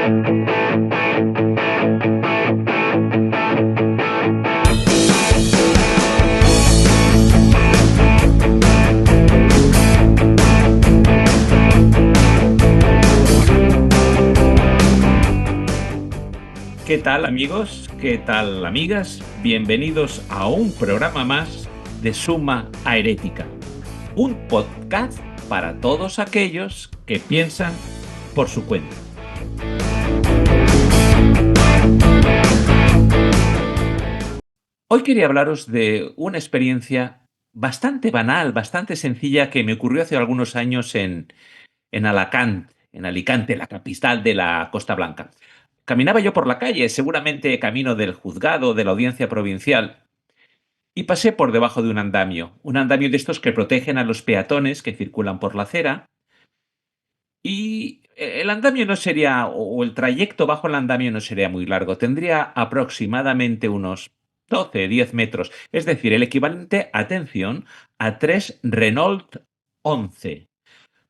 ¿Qué tal, amigos? ¿Qué tal, amigas? Bienvenidos a un programa más de Suma Aerética, un podcast para todos aquellos que piensan por su cuenta. Hoy quería hablaros de una experiencia bastante banal, bastante sencilla, que me ocurrió hace algunos años en Alicante, la capital de la Costa Blanca. Caminaba yo por la calle, seguramente camino del juzgado de la audiencia provincial, y pasé por debajo de un andamio de estos que protegen a los peatones que circulan por la acera, y el andamio no sería, o el trayecto bajo el andamio no sería muy largo, tendría aproximadamente unos 10 metros, es decir, el equivalente, atención, a 3 Renault 11.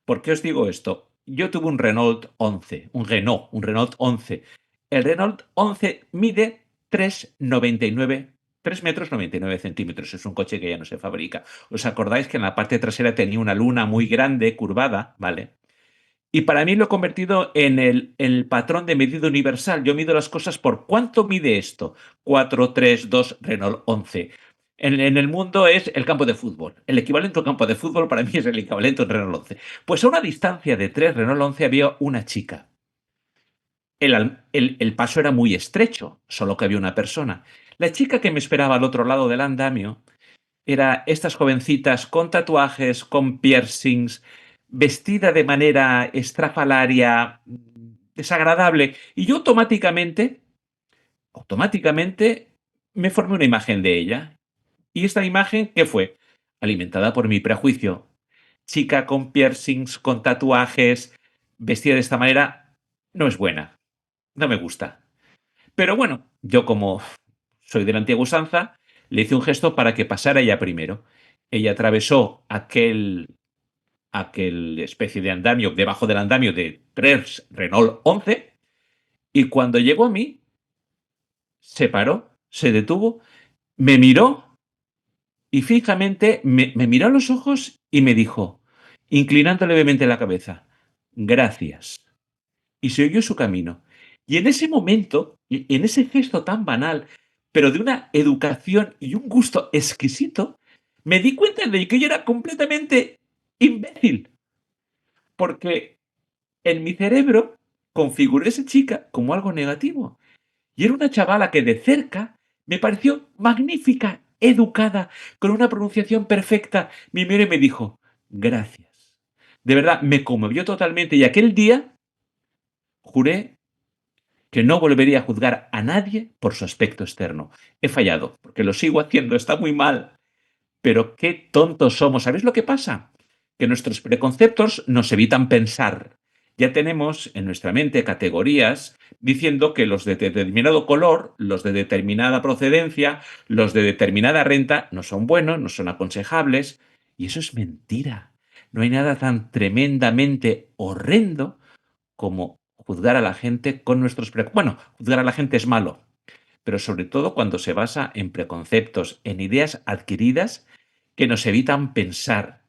¿Por qué os digo esto? Yo tuve un Renault 11, un Renault 11. El Renault 11 mide 3,99, 3 metros 99 centímetros. Es un coche que ya no se fabrica. ¿Os acordáis que en la parte trasera tenía una luna muy grande, curvada? ¿Vale? Y para mí lo he convertido en el patrón de medida universal. Yo mido las cosas por ¿cuánto mide esto? 4, 3, 2, Renault 11. En el mundo es el campo de fútbol. El equivalente a un campo de fútbol para mí es el equivalente a un Renault 11. Pues a una distancia de 3 Renault 11 había una chica. El paso era muy estrecho, solo que había una persona. La chica que me esperaba al otro lado del andamio era estas jovencitas con tatuajes, con piercings, vestida de manera estrafalaria, desagradable. Y yo automáticamente me formé una imagen de ella. ¿Y esta imagen qué fue? Alimentada por mi prejuicio. Chica con piercings, con tatuajes, vestida de esta manera, no es buena. No me gusta. Pero bueno, yo como soy de la antigua usanza, le hice un gesto para que pasara ella primero. Ella atravesó aquel especie de andamio, debajo del andamio de 3 Renault 11, y cuando llegó a mí, se paró, se detuvo, me miró y fijamente me miró a los ojos y me dijo, inclinando levemente la cabeza, gracias. Y siguió su camino. Y en ese momento, en ese gesto tan banal, pero de una educación y un gusto exquisito, me di cuenta de que yo era completamente imbécil. Porque en mi cerebro configuré a esa chica como algo negativo. Y era una chavala que de cerca me pareció magnífica, educada, con una pronunciación perfecta. Me miró y me dijo, gracias. De verdad, me conmovió totalmente. Y aquel día juré que no volvería a juzgar a nadie por su aspecto externo. He fallado, porque lo sigo haciendo, está muy mal. Pero qué tontos somos. ¿Sabéis lo que pasa? Que nuestros preconceptos nos evitan pensar. Ya tenemos en nuestra mente categorías diciendo que los de determinado color, los de determinada procedencia, los de determinada renta no son buenos, no son aconsejables. Y eso es mentira. No hay nada tan tremendamente horrendo como juzgar a la gente con nuestros preconceptos. Bueno, juzgar a la gente es malo, pero sobre todo cuando se basa en preconceptos, en ideas adquiridas que nos evitan pensar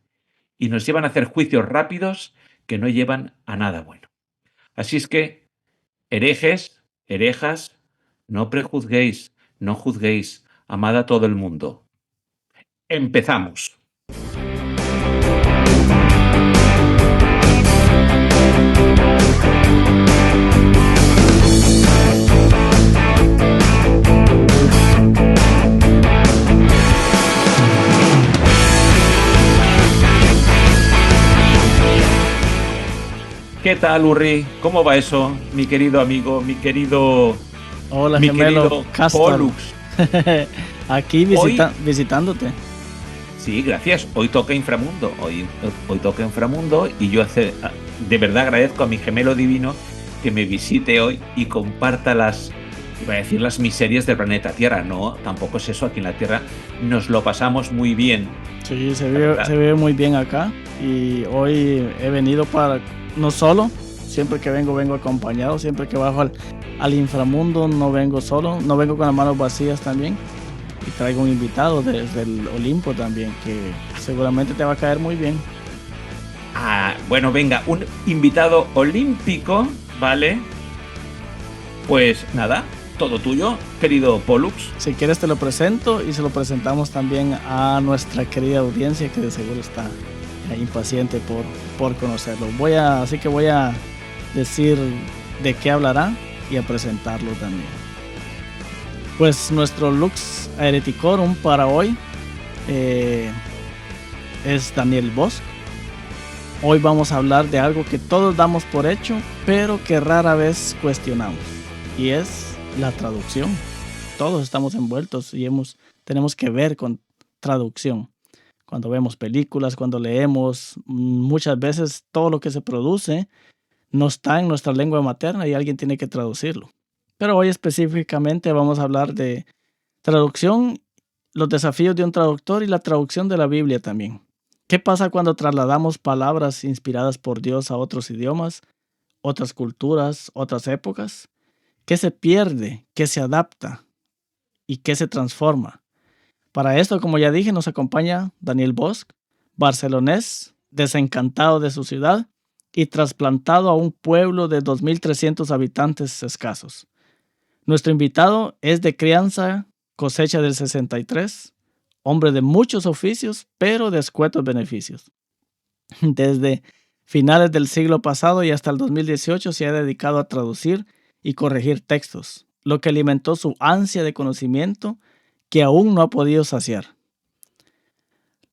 y nos llevan a hacer juicios rápidos que no llevan a nada bueno. Así es que, herejes, herejas, no prejuzguéis, no juzguéis, amad a todo el mundo. Empezamos. ¿Qué tal, Urri? ¿Cómo va eso, mi querido amigo, mi querido Hola, mi gemelo querido Castor. Pollux? Aquí visitándote. Sí, gracias. Hoy toca Inframundo. Hoy toca Inframundo y yo de verdad agradezco a mi gemelo divino que me visite hoy y comparta iba a decir las miserias del planeta Tierra. No, tampoco es eso. Aquí en la Tierra nos lo pasamos muy bien. Sí, se ve muy bien acá. Y hoy he venido para no solo Siempre que vengo, vengo acompañado. Siempre que bajo al inframundo, no vengo solo. No vengo con las manos vacías también. Y traigo un invitado desde el Olimpo también, que seguramente te va a caer muy bien. Bueno, venga, un invitado olímpico, ¿vale? Pues nada, todo tuyo, querido Pollux. Si quieres te lo presento y se lo presentamos también a nuestra querida audiencia que de seguro está impaciente por conocerlo. Así que voy a decir de qué hablará y a presentarlo también. Pues nuestro Lux Hereticorum para hoy es Daniel Bosch. Hoy vamos a hablar de algo que todos damos por hecho, pero que rara vez cuestionamos, y es la traducción. Todos estamos envueltos y tenemos que ver con traducción. Cuando vemos películas, cuando leemos, muchas veces todo lo que se produce no está en nuestra lengua materna y alguien tiene que traducirlo. Pero hoy específicamente vamos a hablar de traducción, los desafíos de un traductor y la traducción de la Biblia también. ¿Qué pasa cuando trasladamos palabras inspiradas por Dios a otros idiomas, otras culturas, otras épocas? ¿Qué se pierde? ¿Qué se adapta? ¿Y qué se transforma? Para esto, como ya dije, nos acompaña Daniel Bosch, barcelonés, desencantado de su ciudad y trasplantado a un pueblo de 2.300 habitantes escasos. Nuestro invitado es de crianza, cosecha del 63, hombre de muchos oficios, pero de escuetos beneficios. Desde finales del siglo pasado y hasta el 2018 se ha dedicado a traducir y corregir textos, lo que alimentó su ansia de conocimiento que aún no ha podido saciar.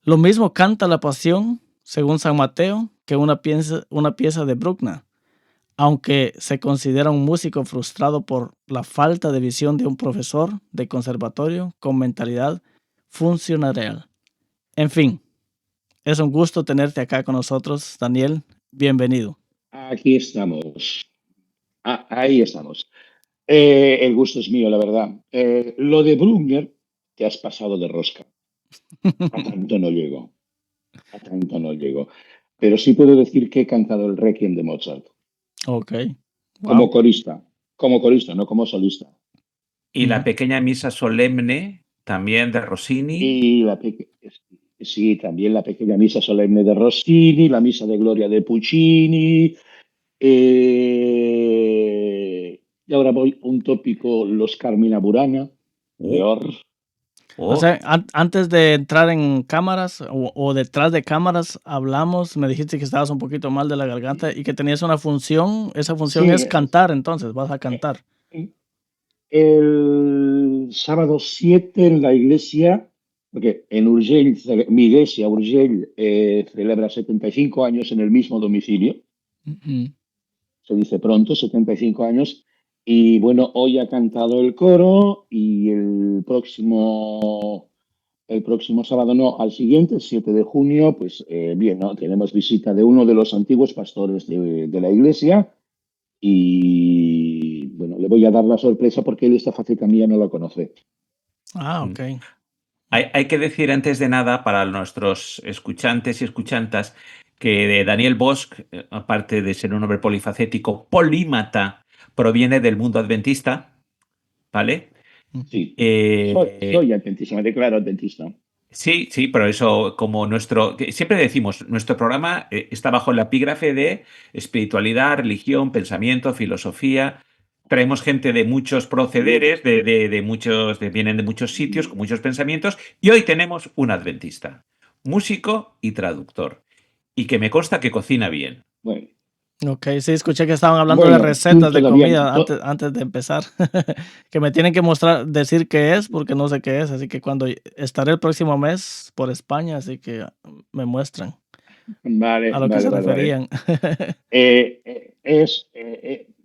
Lo mismo canta la pasión, según San Mateo, que una pieza de Bruckner, aunque se considera un músico frustrado por la falta de visión de un profesor de conservatorio con mentalidad funcionarial. En fin, es un gusto tenerte acá con nosotros, Daniel. Bienvenido. Aquí estamos. Ahí estamos. El gusto es mío, la verdad. Lo de Bruckner, te has pasado de rosca. A tanto no llego. A tanto no llego. Pero sí puedo decir que he cantado el Requiem de Mozart. Ok. Como Wow. corista, no como solista. Y la pequeña misa solemne, también de Rossini. Y sí, también la pequeña misa solemne de Rossini, la misa de gloria de Puccini. Y ahora voy a un tópico, los Carmina Burana, de Or. O sea, antes de entrar en cámaras o detrás de cámaras hablamos, me dijiste que estabas un poquito mal de la garganta y que tenías una función. Esa función Sí, es cantar, entonces vas a cantar. el sábado 7 en la iglesia, porque en Urgell, mi iglesia, Urgell, celebra 75 años en el mismo domicilio. Se dice pronto, 75 años. Y bueno, hoy ha cantado el coro y el próximo sábado, no, al siguiente, el 7 de junio, pues bien, ¿no? Tenemos visita de uno de los antiguos pastores de la iglesia y bueno, le voy a dar la sorpresa porque él esta faceta mía no la conoce. Ah, ok. Hay que decir antes de nada para nuestros escuchantes y escuchantas que Daniel Bosch, aparte de ser un hombre polifacético, polímata, proviene del mundo adventista, ¿vale? Sí, soy adventista, me declaro adventista. Sí, pero eso, como siempre decimos, nuestro programa está bajo el epígrafe de espiritualidad, religión, pensamiento, filosofía. Traemos gente de muchos procederes, vienen de muchos sitios, con muchos pensamientos, y hoy tenemos un adventista, músico y traductor, y que me consta que cocina bien. Bueno. Ok, sí, escuché que estaban hablando de recetas de comida antes de empezar. Que me tienen que decir qué es, porque no sé qué es. Así que cuando estaré el próximo mes por España, así que me muestran a lo que se referían.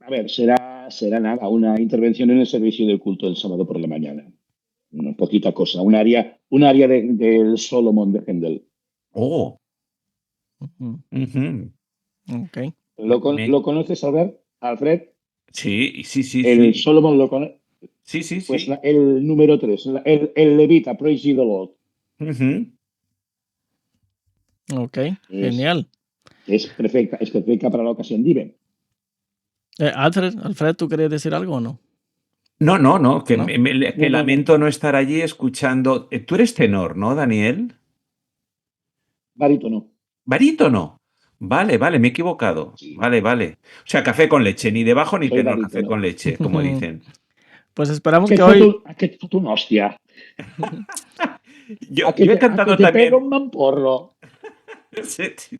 A ver, será nada, una intervención en el servicio del culto del sábado por la mañana. Una poquita cosa, un área del Solomon de Händel. Oh. Okay. ¿Lo conoces, Alfred? Sí. El Solomon lo conoce. Sí. Pues el número 3, el Levita, Praise ye the Lord. Ok, genial. Es perfecta para la ocasión, dime. Alfred, ¿tú querías decir algo o no? No, que, ¿No? que lamento no estar allí escuchando. Tú eres tenor, ¿no, Daniel? Barítono. Barítono. Vale, me he equivocado. Sí, Vale. O sea, café con leche, ni de bajo ni soy tenor, café barítono. con leche, como dicen. Pues esperamos ¿Qué que fue hoy... qué fue tu hostia? Yo he A que cantado te pega también. un mamporro. Sí,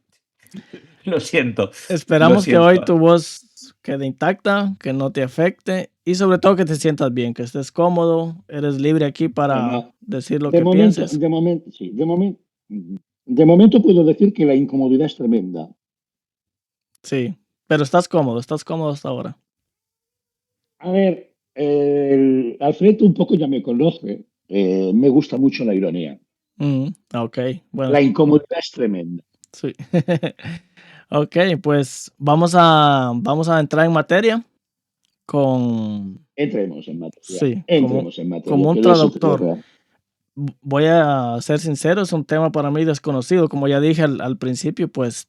lo siento. Esperamos que hoy tu voz quede intacta, que no te afecte y sobre todo que te sientas bien, que estés cómodo, eres libre aquí para Bueno, decir lo que pienses. sí, de momento puedo decir que la incomodidad es tremenda. Sí, pero estás cómodo hasta ahora. A ver, Alfredo un poco ya me conoce. Me gusta mucho la ironía. Ok, bueno, La incomodidad es tremenda. sí. Ok, pues vamos a entrar en materia con, Entremos en materia. sí, Entremos en materia, como un que de eso se traductor. trata. Voy a ser sincero, es un tema para mí desconocido. Como ya dije al principio, pues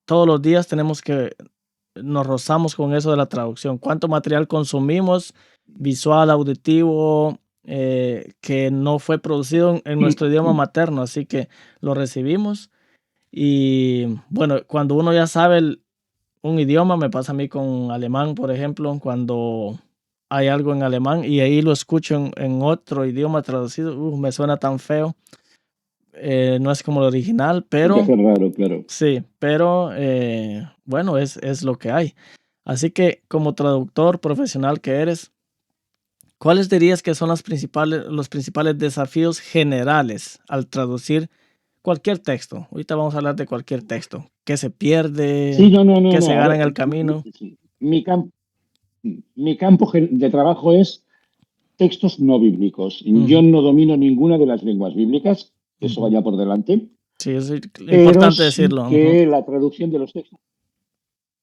todos los días nos rozamos con eso de la traducción. ¿Cuánto material consumimos, visual, auditivo, que no fue producido en nuestro idioma materno? Así que lo recibimos. Y bueno, cuando uno ya sabe un idioma, me pasa a mí con alemán, por ejemplo, cuando hay algo en alemán y ahí lo escucho en otro idioma traducido, me suena tan feo. No es como el original, Te pero hace raro, claro. sí, pero bueno, es lo que hay. Así que como traductor profesional que eres, ¿cuáles dirías que son los principales desafíos generales al traducir cualquier texto? Ahorita vamos a hablar de cualquier texto. ¿Qué se pierde? Sí, no. ¿Qué se A gana ver, en el camino? sí, mi campo de trabajo es textos no bíblicos. Yo Ujú, no domino ninguna de las lenguas bíblicas, eso ujú. vaya por delante, Sí, es pero importante sí decirlo. Ujú, que la traducción de los textos,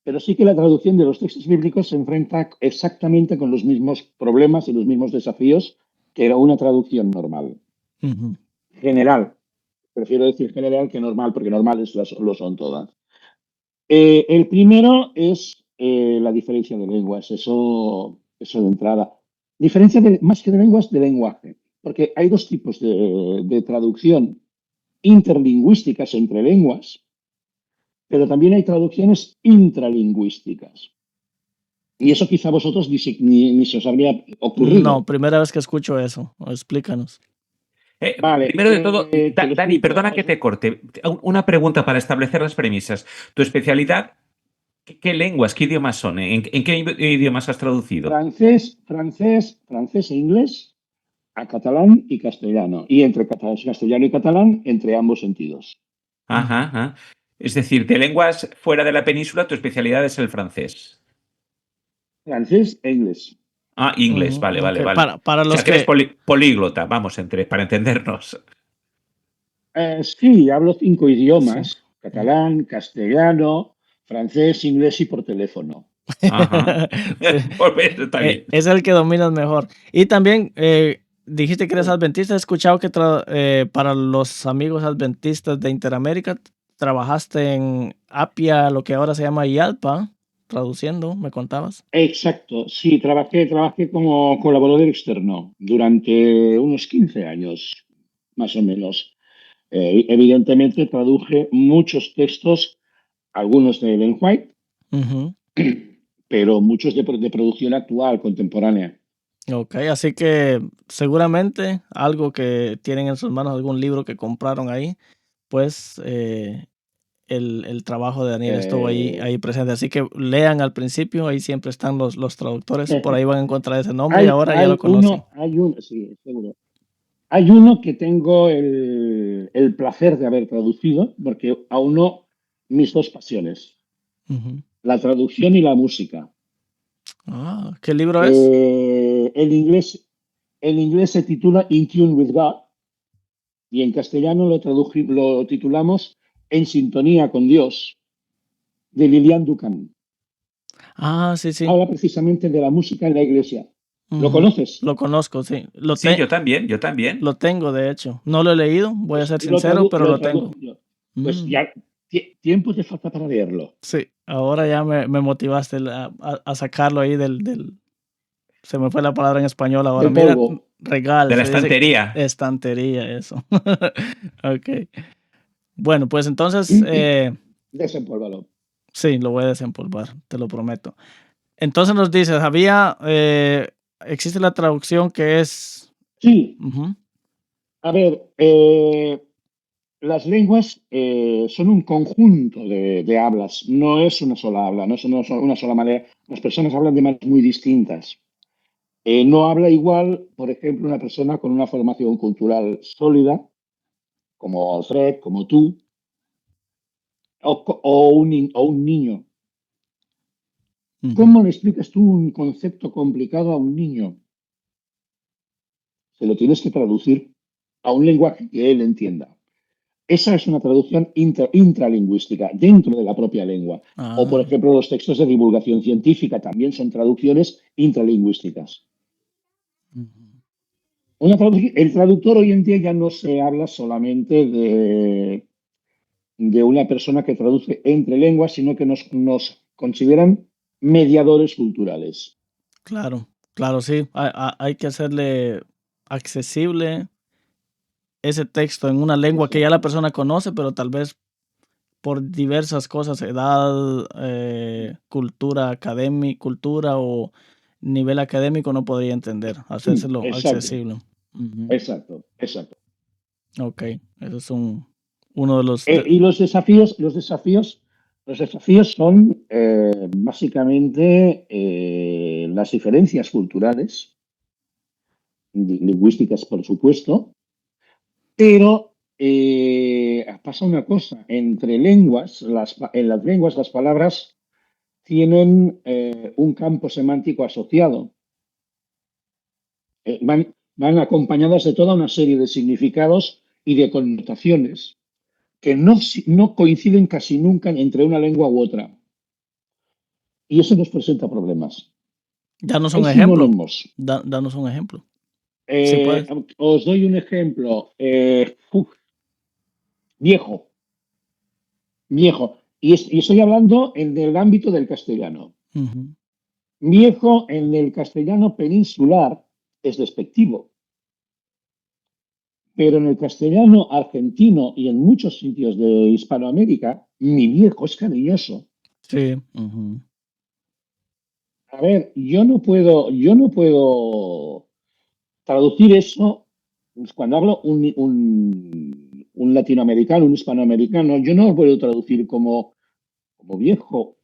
pero sí que la traducción de los textos bíblicos se enfrenta exactamente con los mismos problemas y los mismos desafíos que era una traducción normal. ujú. General, prefiero decir general que normal, porque normales lo son todas. El primero es la diferencia de lenguas, eso de entrada. Más que de lenguas, de lenguaje, porque hay dos tipos de traducción interlingüísticas entre lenguas, pero también hay traducciones intralingüísticas. Y eso quizá a vosotros ni se os habría No, ocurrido. primera vez que escucho eso. Explícanos. Vale, Primero de todo, te lo Dani, explico. perdona que te corte. Una pregunta para establecer las premisas. Tu especialidad, ¿qué lenguas, qué idiomas son? ¿En qué idiomas has traducido? Francés e inglés a catalán y castellano. Y entre castellano y catalán, entre ambos sentidos. Ajá. Es decir, de lenguas fuera de la península, tu especialidad es el francés. Francés e inglés. Inglés, Ujú, vale. ok, para O sea, los que eres que... políglota, vamos, para entendernos. Sí, hablo 5 Sí. idiomas: catalán, castellano, francés, inglés y por teléfono. Ajá. Sí. Pues está bien. Es el que dominas mejor. Y también dijiste que eres adventista. He escuchado que para los amigos adventistas de Interamérica trabajaste en Apia, lo que ahora se llama IALPA, traduciendo, me contabas. Exacto, sí, trabajé como colaborador externo durante unos 15 años, más o menos. Evidentemente traduje muchos textos, algunos de Ellen White, Ujú. pero muchos de producción actual, contemporánea. Ok, así que seguramente algo que tienen en sus manos, algún libro que compraron ahí, pues el trabajo de Daniel estuvo Eh, ahí presente. Así que lean al principio, ahí siempre están los traductores, por ahí van a encontrar ese nombre y ahora ya lo conocen. sí, seguro. Hay uno que tengo el placer de haber traducido, porque aunó mis dos pasiones, Ujú. la traducción y la música. ¿Qué libro es? En inglés se titula In Tune with God y en castellano lo titulamos En sintonía con Dios, de Lilian Ducan. Sí. Habla precisamente de la música en la iglesia. ¿Lo Ujú. conoces? Lo conozco, sí. Sí, yo también. Lo tengo, de hecho. No lo he leído, voy a Pues ser sincero, pero lo lo tengo. traduzco yo. Pues Mm, ya tiempo te falta para leerlo. sí. Ahora ya me motivaste a sacarlo ahí se me fue la palabra en español ahora. del Mira, polvo. regal, De la se dice estantería. estantería, eso. Ok. Bueno, pues entonces, Y desempólvalo. sí, lo voy a desempolvar, te lo prometo. Entonces nos dices, existe la traducción que es... Sí, Ujú, a ver, las lenguas son un conjunto de hablas, no es una sola habla, no es una sola manera. Las personas hablan de maneras muy distintas. No habla igual, por ejemplo, una persona con una formación cultural sólida, como Alfred, como tú, o un niño. ujú. ¿Cómo le explicas tú un concepto complicado a un niño? Se lo tienes que traducir a un lenguaje que él entienda. Esa es una traducción intralingüística dentro de la propia lengua. O, por Ah, ejemplo, los textos de divulgación científica también son traducciones intralingüísticas. ujú. El traductor hoy en día ya no se habla solamente de una persona que traduce entre lenguas, sino que nos consideran mediadores culturales. Claro, claro, sí. Hay que hacerle accesible ese texto en una lengua que ya la Exacto. persona conoce, pero tal vez por diversas cosas, edad, cultura o nivel académico no podría entender, hacérselo Exacto, accesible. Ujú. exacto, exacto. Ok, eso es uno de los... Y los desafíos son básicamente las diferencias culturales, lingüísticas, por supuesto, pero pasa una cosa, entre lenguas, en las lenguas las palabras tienen un campo semántico asociado. Van acompañadas de toda una serie de significados y de connotaciones que no coinciden casi nunca entre una lengua u otra. Y eso nos presenta problemas. Danos Hay un ejemplo. sinónimos. Danos un ejemplo. Si puedes. Os doy un ejemplo. Viejo, viejo. Y estoy hablando en el ámbito del castellano. Ujú. Viejo en el castellano peninsular es despectivo, pero en el castellano argentino y en muchos sitios de Hispanoamérica, mi viejo es cariñoso. Sí. Ujú. A ver, yo no puedo traducir eso, pues, cuando hablo un latinoamericano, un hispanoamericano, yo no lo puedo traducir como viejo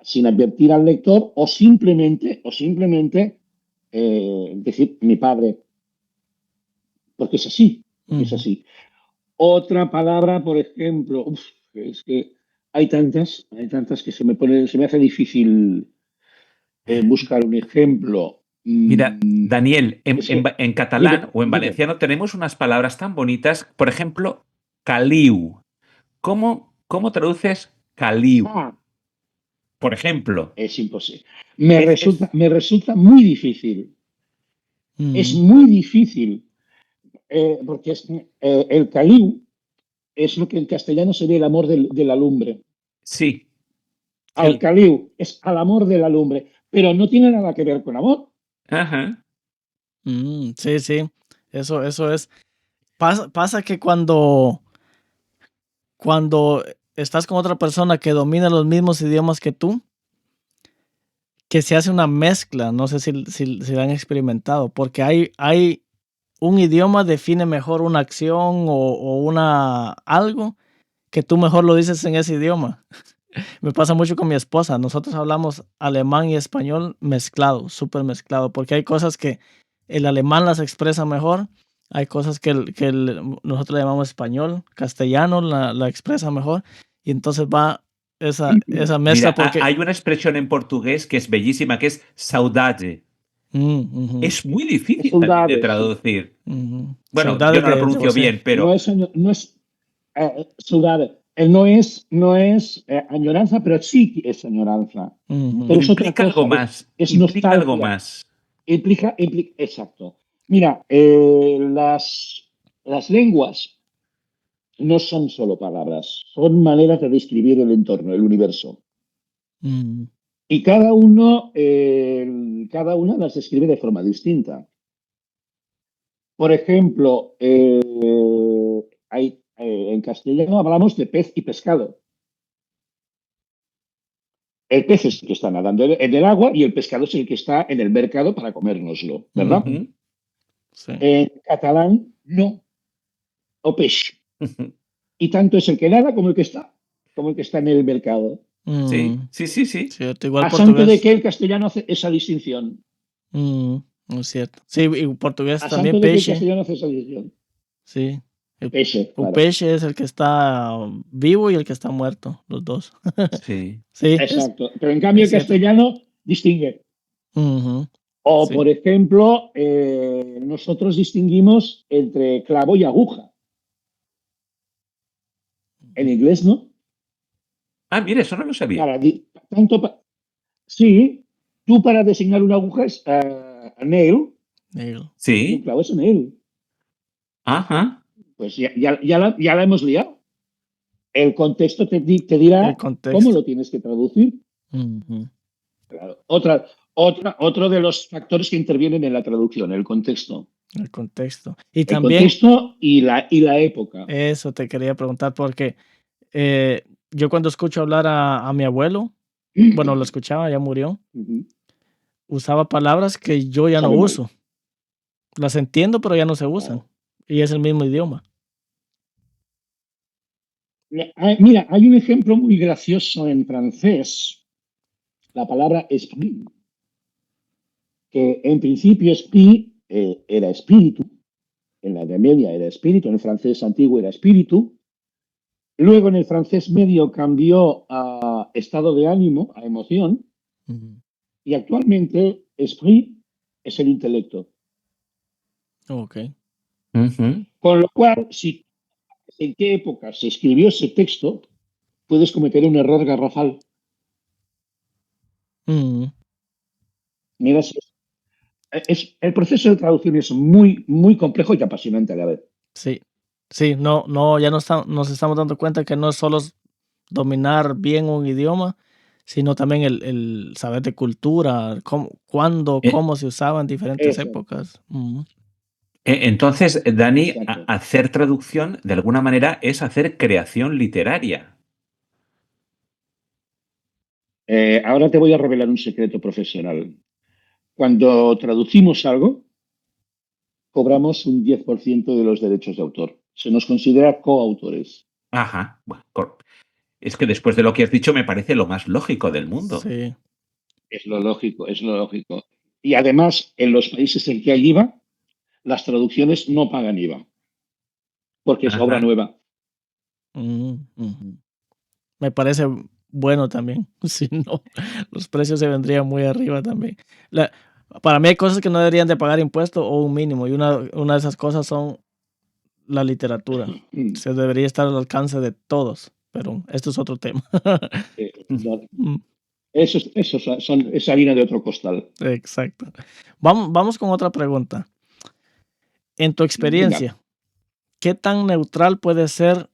sin advertir al lector o simplemente decir mi padre, porque es así, porque es Ujú. así. Otra palabra, por ejemplo, es que hay tantas que se me hace difícil buscar un ejemplo. Mira, Daniel, Es que, en catalán dime, o en dime. valenciano tenemos unas palabras tan bonitas. Por ejemplo, caliu. ¿Cómo traduces caliu? Ah, Por ejemplo, es imposible. Me resulta, es me resulta muy difícil. Es Ujú. muy difícil, porque el caliu es lo que en castellano sería el amor de la lumbre. sí, Al sí. caliu es al amor de la lumbre, pero no tiene nada que ver con amor. Ajá. Sí, sí. Eso es. Pasa que cuando estás con otra persona que domina los mismos idiomas que tú, que se hace una mezcla, no sé si la han experimentado, porque hay un idioma define mejor una acción o algo que tú mejor lo dices en ese idioma. Me pasa mucho con mi esposa. Nosotros hablamos alemán y español mezclado, súper mezclado, porque hay cosas que el alemán las expresa mejor, hay cosas que nosotros le llamamos español, castellano la expresa mejor, y entonces va esa mezcla Mira, porque... hay una expresión en portugués que es bellísima, que es saudade. Ujú, Es muy difícil también de Saudades, sí. traducir. ujú. Bueno, yo Saudades no lo de pronuncio você. bien, No pero es, no es saudade. No es añoranza, pero sí es añoranza. Ujú, Pero es otra implica algo cosa, más. es Implica algo nostalgia. más. Exacto. Mira, las lenguas no son solo palabras, son maneras de describir el entorno, el universo. Mm, Y cada una las escribe de forma distinta. Por ejemplo, en castellano hablamos de pez y pescado. El pez es el que está nadando en el agua y el pescado es el que está en el mercado para comérnoslo, ¿verdad? ujú, sí. En catalán, no, o peix. Y tanto es el que nada como el que está en el mercado. Sí, Mm, sí, sí, sí. cierto, igual A santo de portugués. que el castellano hace esa distinción. Mm, es cierto. Sí, y portugués A también santo de que el peixe. castellano hace esa distinción. Sí. El, Peixe, el claro. peixe es el que está vivo y el que está muerto, los dos. Sí. Sí, Exacto. Pero en cambio es el cierto. castellano distingue. Ujú, O, sí. por ejemplo, nosotros distinguimos entre clavo y aguja. En inglés, ¿no? Ah, mire, eso no lo sabía. Sí, tú para designar una aguja es a nail Negro. y un Sí, clavo es a nail. ajá. Pues ya la hemos liado. El contexto te El dirá cómo contexto. lo tienes que traducir. Ujú, Claro. Otro de los factores que intervienen en la traducción, el contexto. el contexto. Y El también contexto y la época. eso te quería preguntar porque yo cuando escucho hablar a mi abuelo, bueno, lo escuchaba, ya murió, usaba palabras que yo ya no Sabe mal. uso. Las entiendo, pero ya no se usan. Claro. Y es el mismo idioma. Mira, hay un ejemplo muy gracioso en francés, la palabra esprit, que en principio esprit era espíritu, en la Edad Media era espíritu, en el francés antiguo era espíritu, luego en el francés medio cambió a estado de ánimo, a emoción, Ujú. y actualmente esprit es el intelecto. Ok. Ujú. Con lo cual, si en qué época se escribió ese texto, puedes cometer un error garrafal. Ujú. Mira, el proceso de traducción es muy, muy complejo y apasionante a la vez. Sí. Sí, no, ya nos estamos dando cuenta que no es solo dominar bien un idioma, sino también el saber de cultura, cuándo, Eh, cómo se usaba en diferentes Eso, épocas. Ujú. entonces, Dani, exacto. hacer traducción de alguna manera es hacer creación literaria. Ahora te voy a revelar un secreto profesional. Cuando traducimos algo, cobramos un 10% de los derechos de autor. Se nos considera coautores. Ajá. Bueno, es que después de lo que has dicho me parece lo más lógico del mundo. Sí. Es lo lógico, es lo lógico. Y además, en los países en que hay IVA, las traducciones no pagan IVA, porque es obra Ajá. nueva. Ujú. Me parece bueno también. Si no, los precios se vendrían muy arriba también. La Para mí hay cosas que no deberían de pagar impuesto o un mínimo, y una de esas cosas son la literatura. Mm. Se debería estar al alcance de todos, pero esto es otro tema. No, Mm, es harina de otro costal. exacto. Vamos con otra pregunta. En tu Venga, experiencia, ¿qué tan neutral puede ser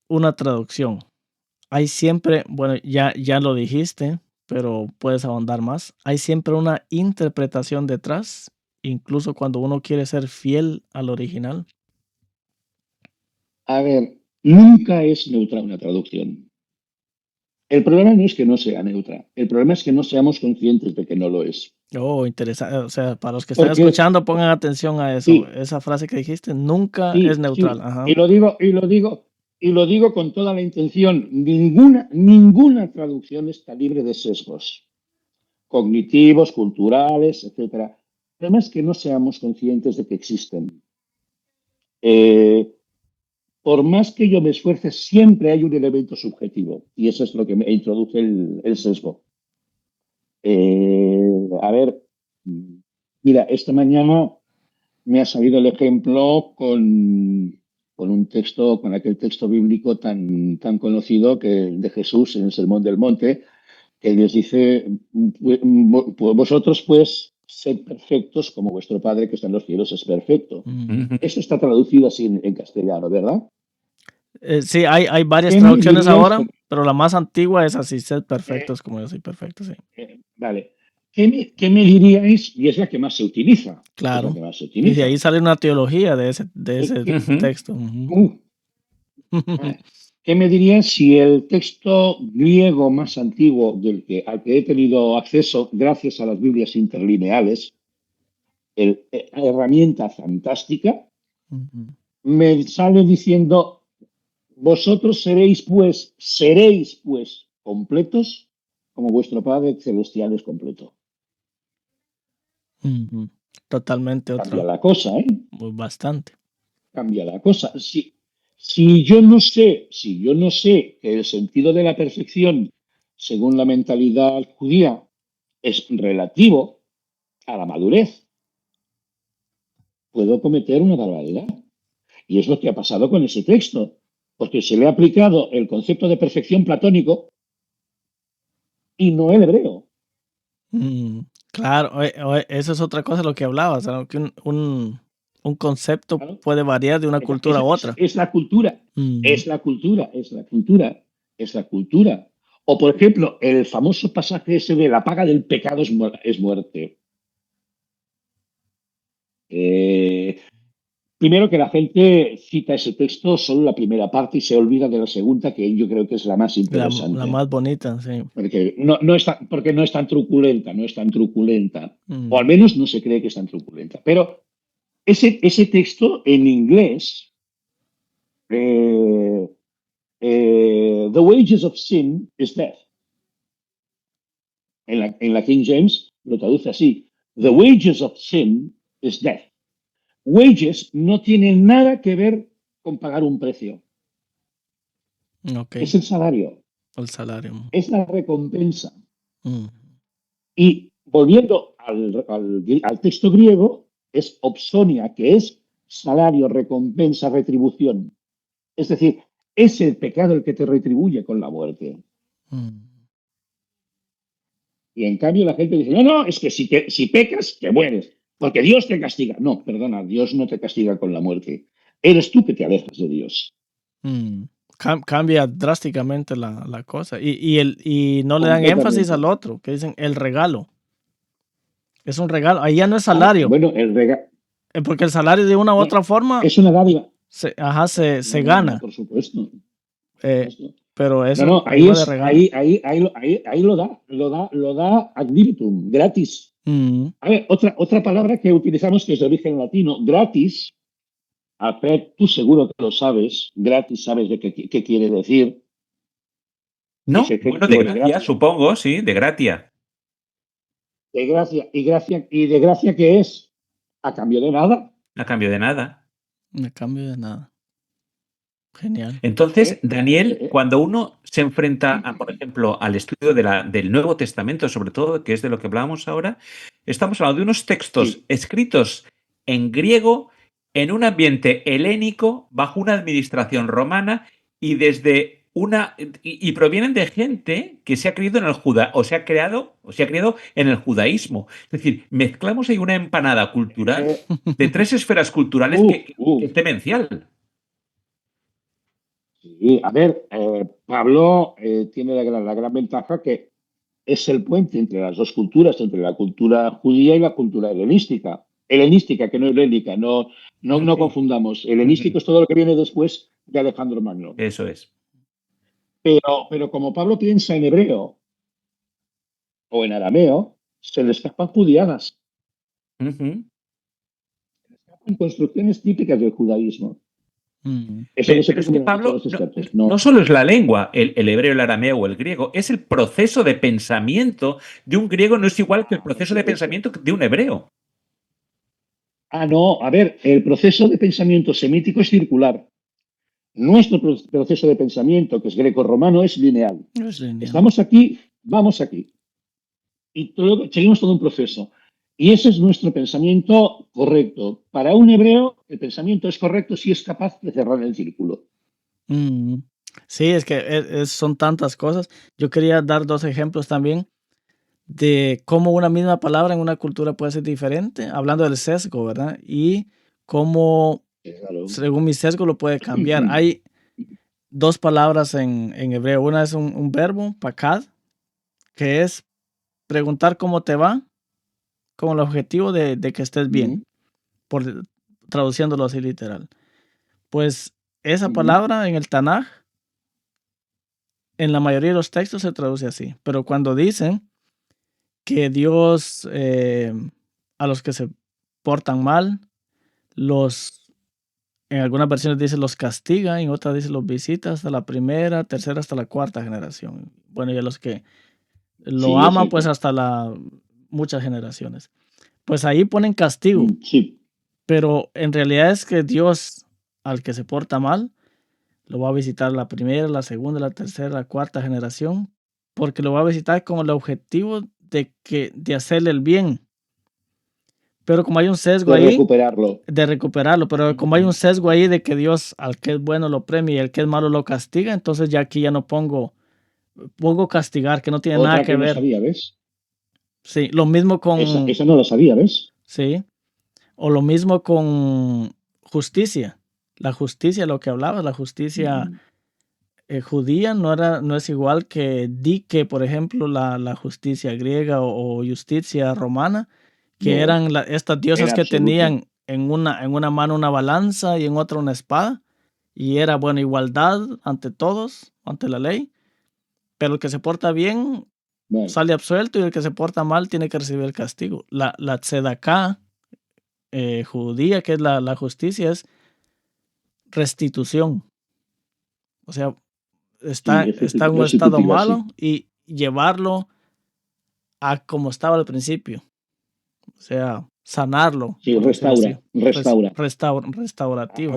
una traducción? Hay siempre, bueno, ya lo dijiste, pero puedes ahondar más. Hay siempre una interpretación detrás, incluso cuando uno quiere ser fiel al original. a ver, nunca es neutra una traducción. El problema no es que no sea neutra, el problema es que no seamos conscientes de que no lo es. Oh, interesante. O sea, para los que están Porque, escuchando, pongan atención a eso. sí, Esa frase que dijiste nunca es sí, neutral. sí, Ajá. y lo digo con toda la intención. Ninguna traducción está libre de sesgos cognitivos, culturales, etcétera. El problema es que no seamos conscientes de que existen. Eh, por más que yo me esfuerce, siempre hay un elemento subjetivo y eso es lo que me introduce el sesgo. A ver, mira, esta mañana me ha salido el ejemplo con un texto, con aquel texto bíblico tan conocido que de Jesús en el Sermón del Monte, que les dice, vosotros pues sed perfectos como vuestro Padre que está en los cielos es perfecto. Mm. Ujú. Eso está traducido así en castellano, ¿verdad? Sí, hay varias En traducciones inglés, ahora, Pero la más antigua es así, sed perfectos como yo soy perfecto, sí. Vale. ¿Qué me diríais? Y es la que más se utiliza. Es la Claro. que más se Y de utiliza. ahí sale una teología de ese Ujú. texto. Ujú. ¿Qué me dirías si el texto griego más antiguo al que he tenido acceso gracias a las Biblias interlineales, herramienta fantástica, Ujú. me sale diciendo, vosotros seréis pues completos como vuestro Padre Celestial es completo? Ujú. Totalmente Cambia otro, la cosa, ¿eh? bastante. Cambia la cosa. Si yo no sé que el sentido de la perfección, según la mentalidad judía, es relativo a la madurez, puedo cometer una barbaridad. Y es lo que ha pasado con ese texto, porque se le ha aplicado el concepto de perfección platónico y no el hebreo. Mm, claro, eso es otra cosa de lo que hablabas, ¿no? Que un concepto Claro. puede variar de una cultura a otra. Es la cultura, Mm, es la cultura, es la cultura, es la cultura. O, por ejemplo, el famoso pasaje ese de la paga del pecado es muerte. Primero que la gente cita ese texto solo la primera parte y se olvida de la segunda, que yo creo que es la más la interesante. más bonita, sí. Porque no es tan truculenta, no es tan truculenta. O al Mm, menos no se cree que es tan truculenta. Pero ese texto en inglés, eh, The wages of sin is death. En la King James lo traduce así. The mm, wages of sin is death. Wages no tiene nada que ver con pagar un precio. ok, Es el salario, el salario. es la recompensa. Mm, Y volviendo al texto griego, es opsonia, que es salario, recompensa, retribución. Es decir, es el pecado el que te retribuye con la muerte. mm. Y en cambio la gente dice, no, es que si pecas, te mueres, porque Dios te castiga. No, perdona, Dios no te castiga con la muerte. Eres tú que te alejas de Dios. Mm. Cambia drásticamente la cosa. Y no le dan énfasis Completamente. al otro, que dicen el regalo. Es un regalo. Ahí ya no es salario. Bueno, el regalo Porque el salario de una u otra forma es una dádiva. se No, gana. por supuesto. Por eh, supuesto. pero No, eso no, ahí va de regalo. ahí lo da ad libitum, gratis. Mm, A ver, otra palabra que utilizamos que es de origen latino, gratis. Alfred, tú seguro que lo sabes, gratis, sabes de qué quiere decir. Es ¿No? Bueno, de efectivo de gracia, gracia. supongo, sí, de gratia. De gracia que es a cambio de nada. A cambio de nada. me cambio de nada. Genial. Entonces, ¿Eh? Daniel, cuando uno se enfrenta, por ejemplo, al estudio del Nuevo Testamento, sobre todo, que es de lo que hablábamos ahora, estamos hablando de unos textos Sí. escritos en griego, en un ambiente helénico, bajo una administración romana y desde y provienen de gente que se ha creído en el o se ha criado en el judaísmo. Es decir, mezclamos ahí una empanada cultural de tres esferas culturales Uh, que uh. es demencial. Sí, a ver, Pablo tiene la gran ventaja que es el puente entre las dos culturas, entre la cultura judía y la cultura helenística. Helenística, que no helénica, no Sí. confundamos. Helenístico es todo lo que viene después de Alejandro Magno. Eso es. Pero como Pablo piensa en hebreo o en arameo, se le escapan judiadas, Ujú. en construcciones típicas del judaísmo. Mm, Eso no se Pero es que preocupan mucho Pablo los expertos. no No. solo es la lengua, el hebreo, el arameo o el griego, es el proceso de pensamiento de un griego, no es igual que el Por proceso de supuesto. pensamiento de un hebreo. No, a ver, el proceso de pensamiento semítico es circular. Nuestro proceso de pensamiento, que es greco-romano, es lineal. es lineal. Estamos aquí, vamos aquí. Y seguimos todo un proceso. Y ese es nuestro pensamiento correcto. Para un hebreo, el pensamiento es correcto si es capaz de cerrar el círculo. Mm, sí, es que son tantas cosas. Yo quería dar 2 ejemplos también de cómo una misma palabra en una cultura puede ser diferente, hablando del sesgo, ¿verdad? Y cómo, Claro. según mi sesgo, lo puede cambiar. Hay dos palabras en hebreo. Una es un verbo, pakad, que es preguntar cómo te va, con el objetivo de que estés bien, por traduciéndolo así literal. Pues esa palabra en el Tanaj, en la mayoría de los textos se traduce así, pero cuando dicen que Dios a los que se portan mal, en algunas versiones dice los castiga, en otras dice los visita hasta la primera, tercera, hasta la cuarta generación. Bueno, y a los que lo aman, pues hasta muchas generaciones. Pues ahí ponen castigo. Sí. Pero en realidad es que Dios, al que se porta mal, lo va a visitar la primera, la segunda, la tercera, la cuarta generación, porque lo va a visitar con el objetivo de hacerle el bien. Pero como hay un sesgo De ahí, recuperarlo, pero como hay un sesgo ahí de que Dios al que es bueno lo premia y al que es malo lo castiga, entonces ya aquí ya no pongo castigar, que no tiene Otra nada que ver. No sabía, ¿ves? Sí, lo mismo con... Esa no lo sabía, ¿ves? Sí, o lo mismo con justicia. La justicia, lo que hablaba, la justicia judía no es igual que dike, por ejemplo, la justicia griega o justicia romana, que eran estas diosas que tenían en una mano una balanza y en otra una espada, y era, bueno, igualdad ante todos, ante la ley, pero el que se porta bien sale absuelto y el que se porta mal tiene que recibir el castigo. La tzedaká judía, que es la justicia, es restitución. O sea, está en un estado malo y llevarlo a como estaba al principio. O sea, sanarlo. Sí, restaurativo.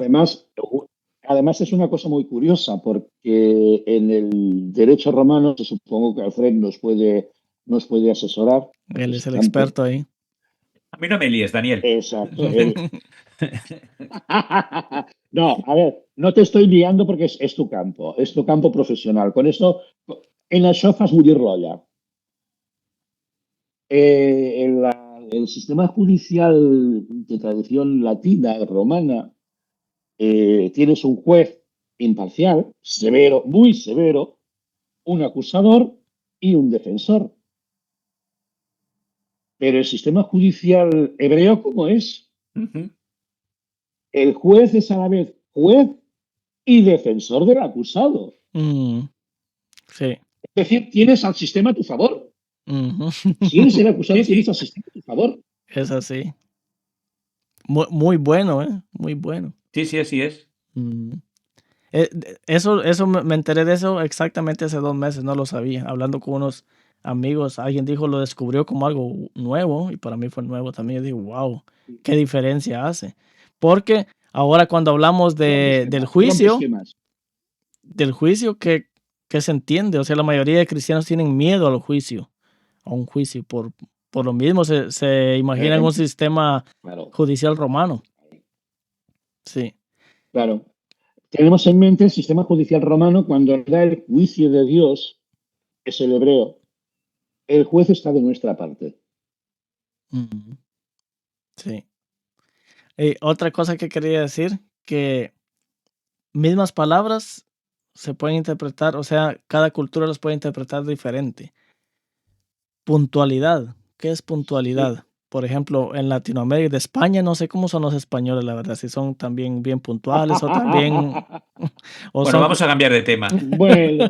Además es una cosa muy curiosa porque en el derecho romano, supongo que Alfred nos puede asesorar. Él es el experto ahí. A mí no me líes, Daniel. Exacto. No, a ver, no te estoy liando porque es tu campo profesional. Con esto, en las sofas muy roya. El sistema judicial de tradición latina, romana, tienes un juez imparcial, severo, muy severo, un acusador y un defensor. Pero el sistema judicial hebreo, ¿cómo es? El juez es a la vez juez y defensor del acusado. Sí. Es decir, tienes al sistema a tu favor. Si eres el acusado, tienes al sistema a tu favor. Es así. Muy bueno, ¿eh? Muy bueno. Sí, así es. Eso me enteré de eso exactamente hace 2 meses, no lo sabía. Hablando con unos amigos, alguien dijo, lo descubrió como algo nuevo y para mí fue nuevo también. Yo digo, wow, qué diferencia hace. Porque ahora cuando hablamos del juicio, ¿qué se entiende? O sea, la mayoría de cristianos tienen miedo al juicio, a un juicio. Por lo mismo se imaginan un sistema judicial romano. Sí. Claro. Tenemos en mente el sistema judicial romano cuando da el juicio de Dios, es el hebreo. El juez está de nuestra parte. Sí. Otra cosa que quería decir, que mismas palabras se pueden interpretar, o sea, cada cultura las puede interpretar diferente. Puntualidad. ¿Qué es puntualidad? Sí. Por ejemplo, en Latinoamérica, de España, no sé cómo son los españoles, la verdad, si son también bien puntuales o también... Bueno, vamos a cambiar de tema. Bueno.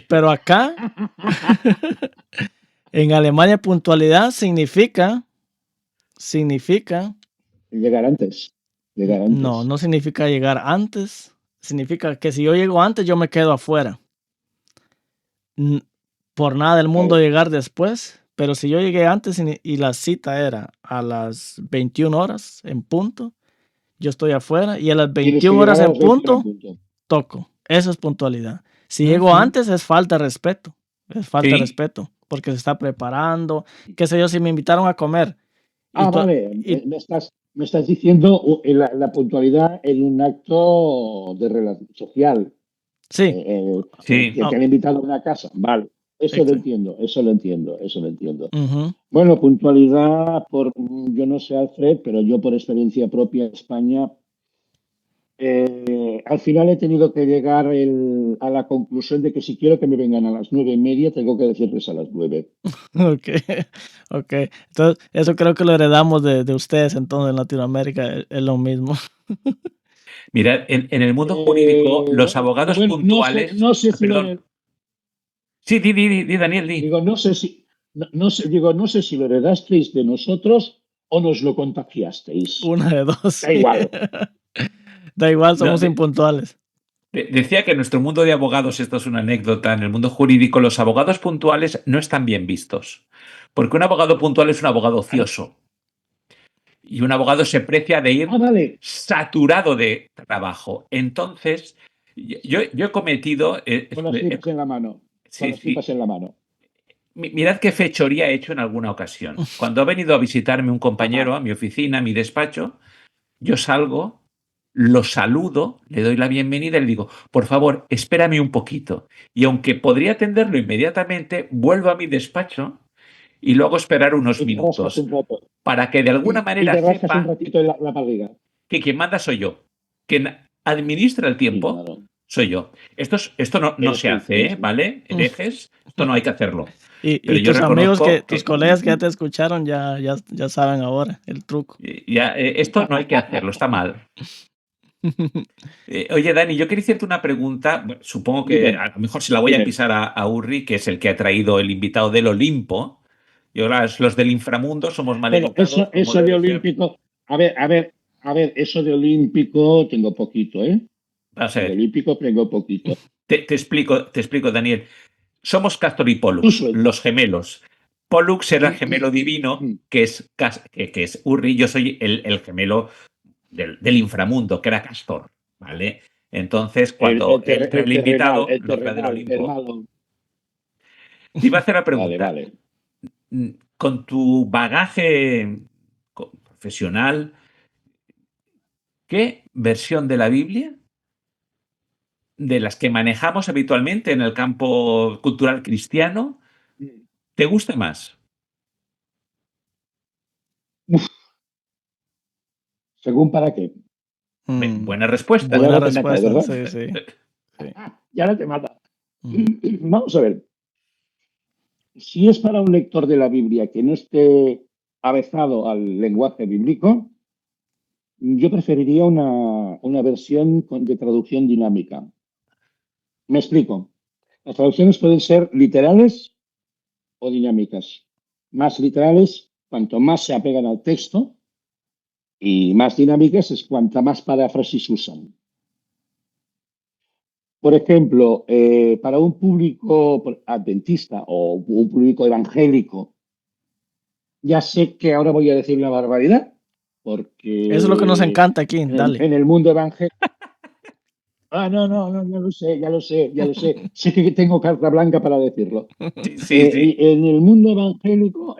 Pero acá, en Alemania, puntualidad significa... Llegar antes. No significa llegar antes. Significa que si yo llego antes, yo me quedo afuera. Por nada del mundo llegar después. Pero si yo llegué antes y la cita era a las 21 horas en punto, yo estoy afuera y a las 21 horas en punto, toco. Eso es puntualidad. Si llego antes es falta de respeto. Es falta de respeto porque se está preparando. Qué sé yo, si me invitaron a comer. Vale. Me estás diciendo la puntualidad en un acto de relación social. Sí. Que te han invitado a una casa. Vale. Eso lo entiendo. Bueno, puntualidad, yo no sé, Alfred, pero yo por experiencia propia en España, Al final he tenido que llegar a la conclusión de que si quiero que me vengan a las 9:30, tengo que decirles a las 9. Ok, ok. Entonces, eso creo que lo heredamos de ustedes, entonces en Latinoamérica es lo mismo. Mirad, en el mundo jurídico, los abogados Bueno, puntuales. no sé si Perdón. Sí, di, Daniel, di. digo, no sé si, no sé si lo heredasteis de nosotros o nos lo contagiasteis. Una de dos. Da igual. Da igual, No, somos impuntuales. decía que en nuestro mundo de abogados, esto es una anécdota, en el mundo jurídico los abogados puntuales no están bien vistos. Porque un abogado puntual es un abogado ocioso. Y un abogado se precia de ir Vale. saturado de trabajo. Entonces, yo he cometido... Con las tripas en la mano. Sí, Con las tripas en la mano. Mirad qué fechoría he hecho en alguna ocasión. Cuando ha venido a visitarme un compañero a mi oficina, a mi despacho, yo salgo, lo saludo, le doy la bienvenida y le digo, por favor, espérame un poquito. Y aunque podría atenderlo inmediatamente, vuelvo a mi despacho y lo hago esperar unos Y te rascas minutos un rato. para que de alguna Y manera te rascas un sepa ratito en la barriga. que quien manda soy yo. Quien administra el tiempo Sí, claro. soy yo. Esto no Eres se tú, hace, eres tú. ¿vale? Herejes, esto no hay que hacerlo. Y Pero yo tus amigos, reconozco tus colegas que ya te escucharon, ya saben ahora el truco. esto no hay que hacerlo, está mal. Oye, Dani, yo quería hacerte una pregunta. Bueno, supongo que Dime, a lo mejor se la voy a dime. pisar a Urri, que es el que ha traído el invitado del Olimpo. Y ahora los del inframundo somos mal Bueno, educados, como eso de debe ser. olímpico, a ver, eso de olímpico tengo poquito, ¿eh? Vamos a De ver, olímpico tengo poquito. te explico, Daniel. Somos Castor y Tú Pollux, suelta. los gemelos. Pollux era el gemelo divino, que es Urri. Yo soy el gemelo del inframundo, que era Castor, ¿vale? Entonces, cuando entra el invitado, El nos va del terrenal, el Olimpo. malo. Te iba a hacer la Vale, pregunta. vale. Con tu bagaje profesional, ¿qué versión de la Biblia, de las que manejamos habitualmente en el campo cultural cristiano, te gusta más? Uf, ¿según para qué? Buena respuesta. Y Buena ahora te mata, respuesta, ¿verdad? sí, sí. Y ahora te mata. Mm. Vamos a ver. Si es para un lector de la Biblia que no esté avezado al lenguaje bíblico, yo preferiría una versión de traducción dinámica. Me explico. Las traducciones pueden ser literales o dinámicas. Más literales, cuanto más se apegan al texto, y más dinámicas es cuanta más paráfrasis usan. Por ejemplo, para un público adventista o un público evangélico, ya sé que ahora voy a decir una barbaridad, porque Eso es lo que nos encanta aquí, dale. en el mundo evangélico. No, ya lo sé. Sé que tengo carta blanca para decirlo. Sí. Y en el mundo evangélico,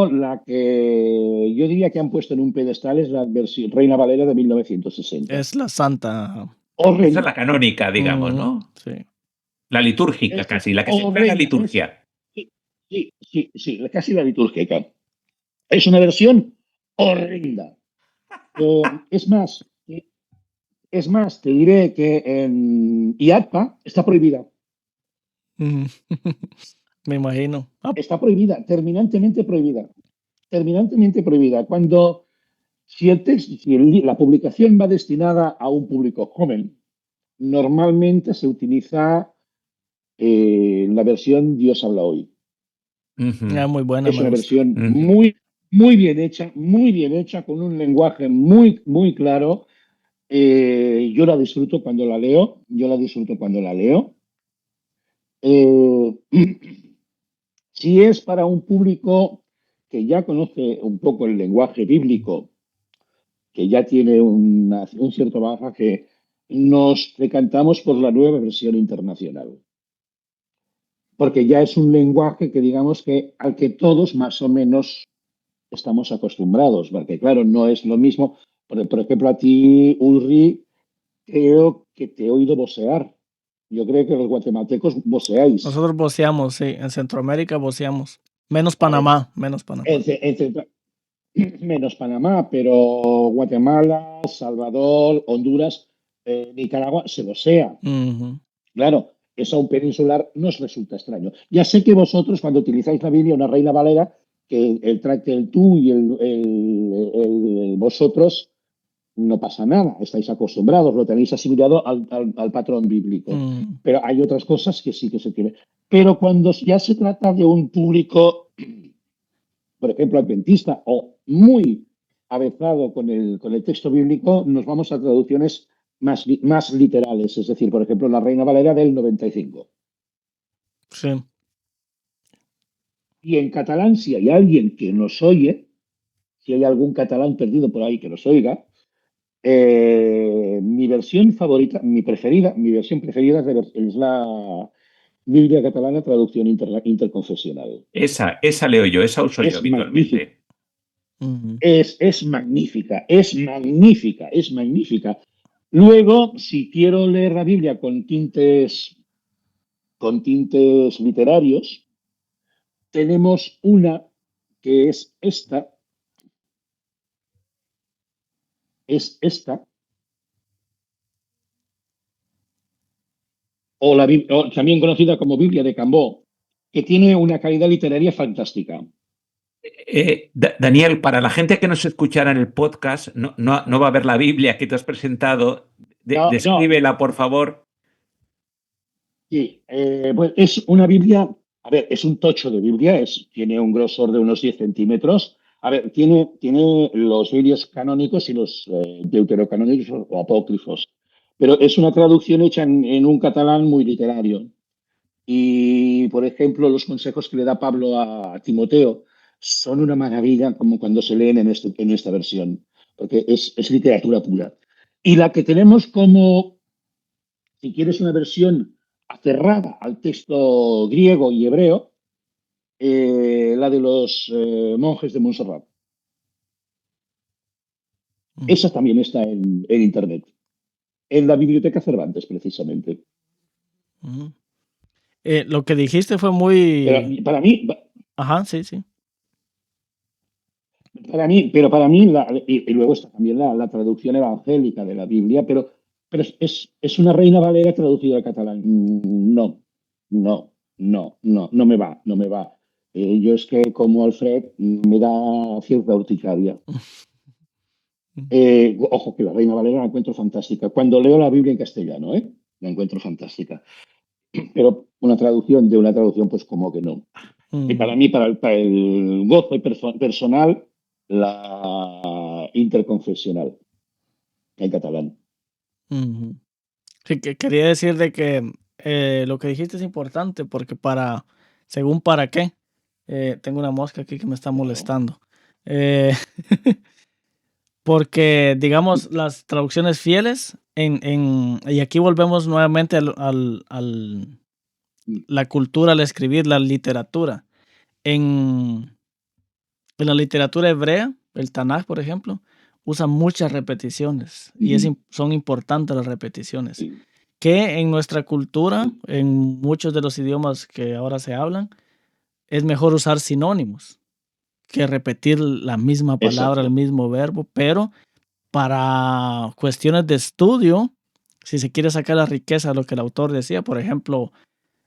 la que yo diría que han puesto en un pedestal es la versión Reina Valera de 1960. Es la santa. Esa es la Horrenda. canónica, digamos, ¿no? Sí. La litúrgica Esta es casi, la que se emplea en la horrenda. liturgia. Sí, casi la litúrgica. Es una versión horrenda. Es más, te diré que en IATPA está prohibida. Me imagino. Está prohibida, terminantemente prohibida. Terminantemente prohibida. Si la publicación va destinada a un público joven, normalmente se utiliza la versión Dios habla hoy. Muy buena, Es me una gusta. versión muy bien hecha, con un lenguaje muy, muy claro. Yo la disfruto cuando la leo. Si es para un público que ya conoce un poco el lenguaje bíblico, que ya tiene un cierto bagaje, nos decantamos por la nueva versión internacional. Porque ya es un lenguaje que digamos que al que todos más o menos estamos acostumbrados, porque claro, no es lo mismo. Por ejemplo, a ti, Ulri, creo que te he oído vocear. Yo creo que los guatemaltecos voceáis. Nosotros voceamos, sí. En Centroamérica voceamos. Menos Panamá. En, menos Panamá, pero Guatemala, Salvador, Honduras, Nicaragua, se lo sea. Claro, eso a un peninsular nos resulta extraño. Ya sé que vosotros, cuando utilizáis la Biblia, una Reina Valera, que el tú y el vosotros, no pasa nada, estáis acostumbrados, lo tenéis asimilado al patrón bíblico. Pero hay otras cosas que sí que se tienen. Pero cuando ya se trata de un público, por ejemplo, adventista o muy avezado con el texto bíblico, nos vamos a traducciones más literales. Es decir, por ejemplo, la Reina Valera del 95. Sí. Y en catalán, si hay alguien que nos oye, si hay algún catalán perdido por ahí que nos oiga, mi versión favorita, mi versión preferida es la Biblia catalana traducción interconfesional. Esa leo yo, esa uso yo Es magnífica. habitualmente. Es magnífica, es magnífica, es magnífica. Luego, si quiero leer la Biblia con tintes literarios, tenemos una que es esta, o también conocida como Biblia de Cambó, que tiene una calidad literaria fantástica. Daniel, para la gente que nos escuchara en el podcast, no va a ver la Biblia que te has presentado. Descríbela, por favor. Sí, pues es una Biblia, a ver, es un tocho de Biblia, tiene un grosor de unos 10 centímetros. A ver, tiene los vídeos canónicos y los deuterocanónicos o apócrifos, pero es una traducción hecha en un catalán muy literario. Y, por ejemplo, los consejos que le da Pablo a Timoteo son una maravilla como cuando se leen en esta versión, porque es literatura pura. Y la que tenemos como, si quieres, una versión aferrada al texto griego y hebreo, la de los monjes de Montserrat. Esa también está en Internet, en la Biblioteca Cervantes, precisamente. Lo que dijiste fue muy... Pero para mí... Ajá, sí, sí. Para mí, y luego está también la traducción evangélica de la Biblia, pero es una Reina Valera traducida al catalán. No, no me va, no me va. Yo es que como Alfred me da cierta urticaria. Ojo, que la Reina Valera la encuentro fantástica. Cuando leo la Biblia en castellano, la encuentro fantástica. Pero una traducción, pues como que no. Y para mí, para el gozo personal, la interconfesional en catalán. Sí, que quería decir de que lo que dijiste es importante porque según para qué, tengo una mosca aquí que me está molestando. Porque, digamos, las traducciones fieles, y aquí volvemos nuevamente la cultura al escribir, la literatura. En la literatura hebrea, el Tanaj, por ejemplo, usa muchas repeticiones y son importantes las repeticiones. Que en nuestra cultura, en muchos de los idiomas que ahora se hablan, es mejor usar sinónimos que repetir la misma palabra, el mismo verbo, pero para cuestiones de estudio, si se quiere sacar la riqueza de lo que el autor decía, por ejemplo,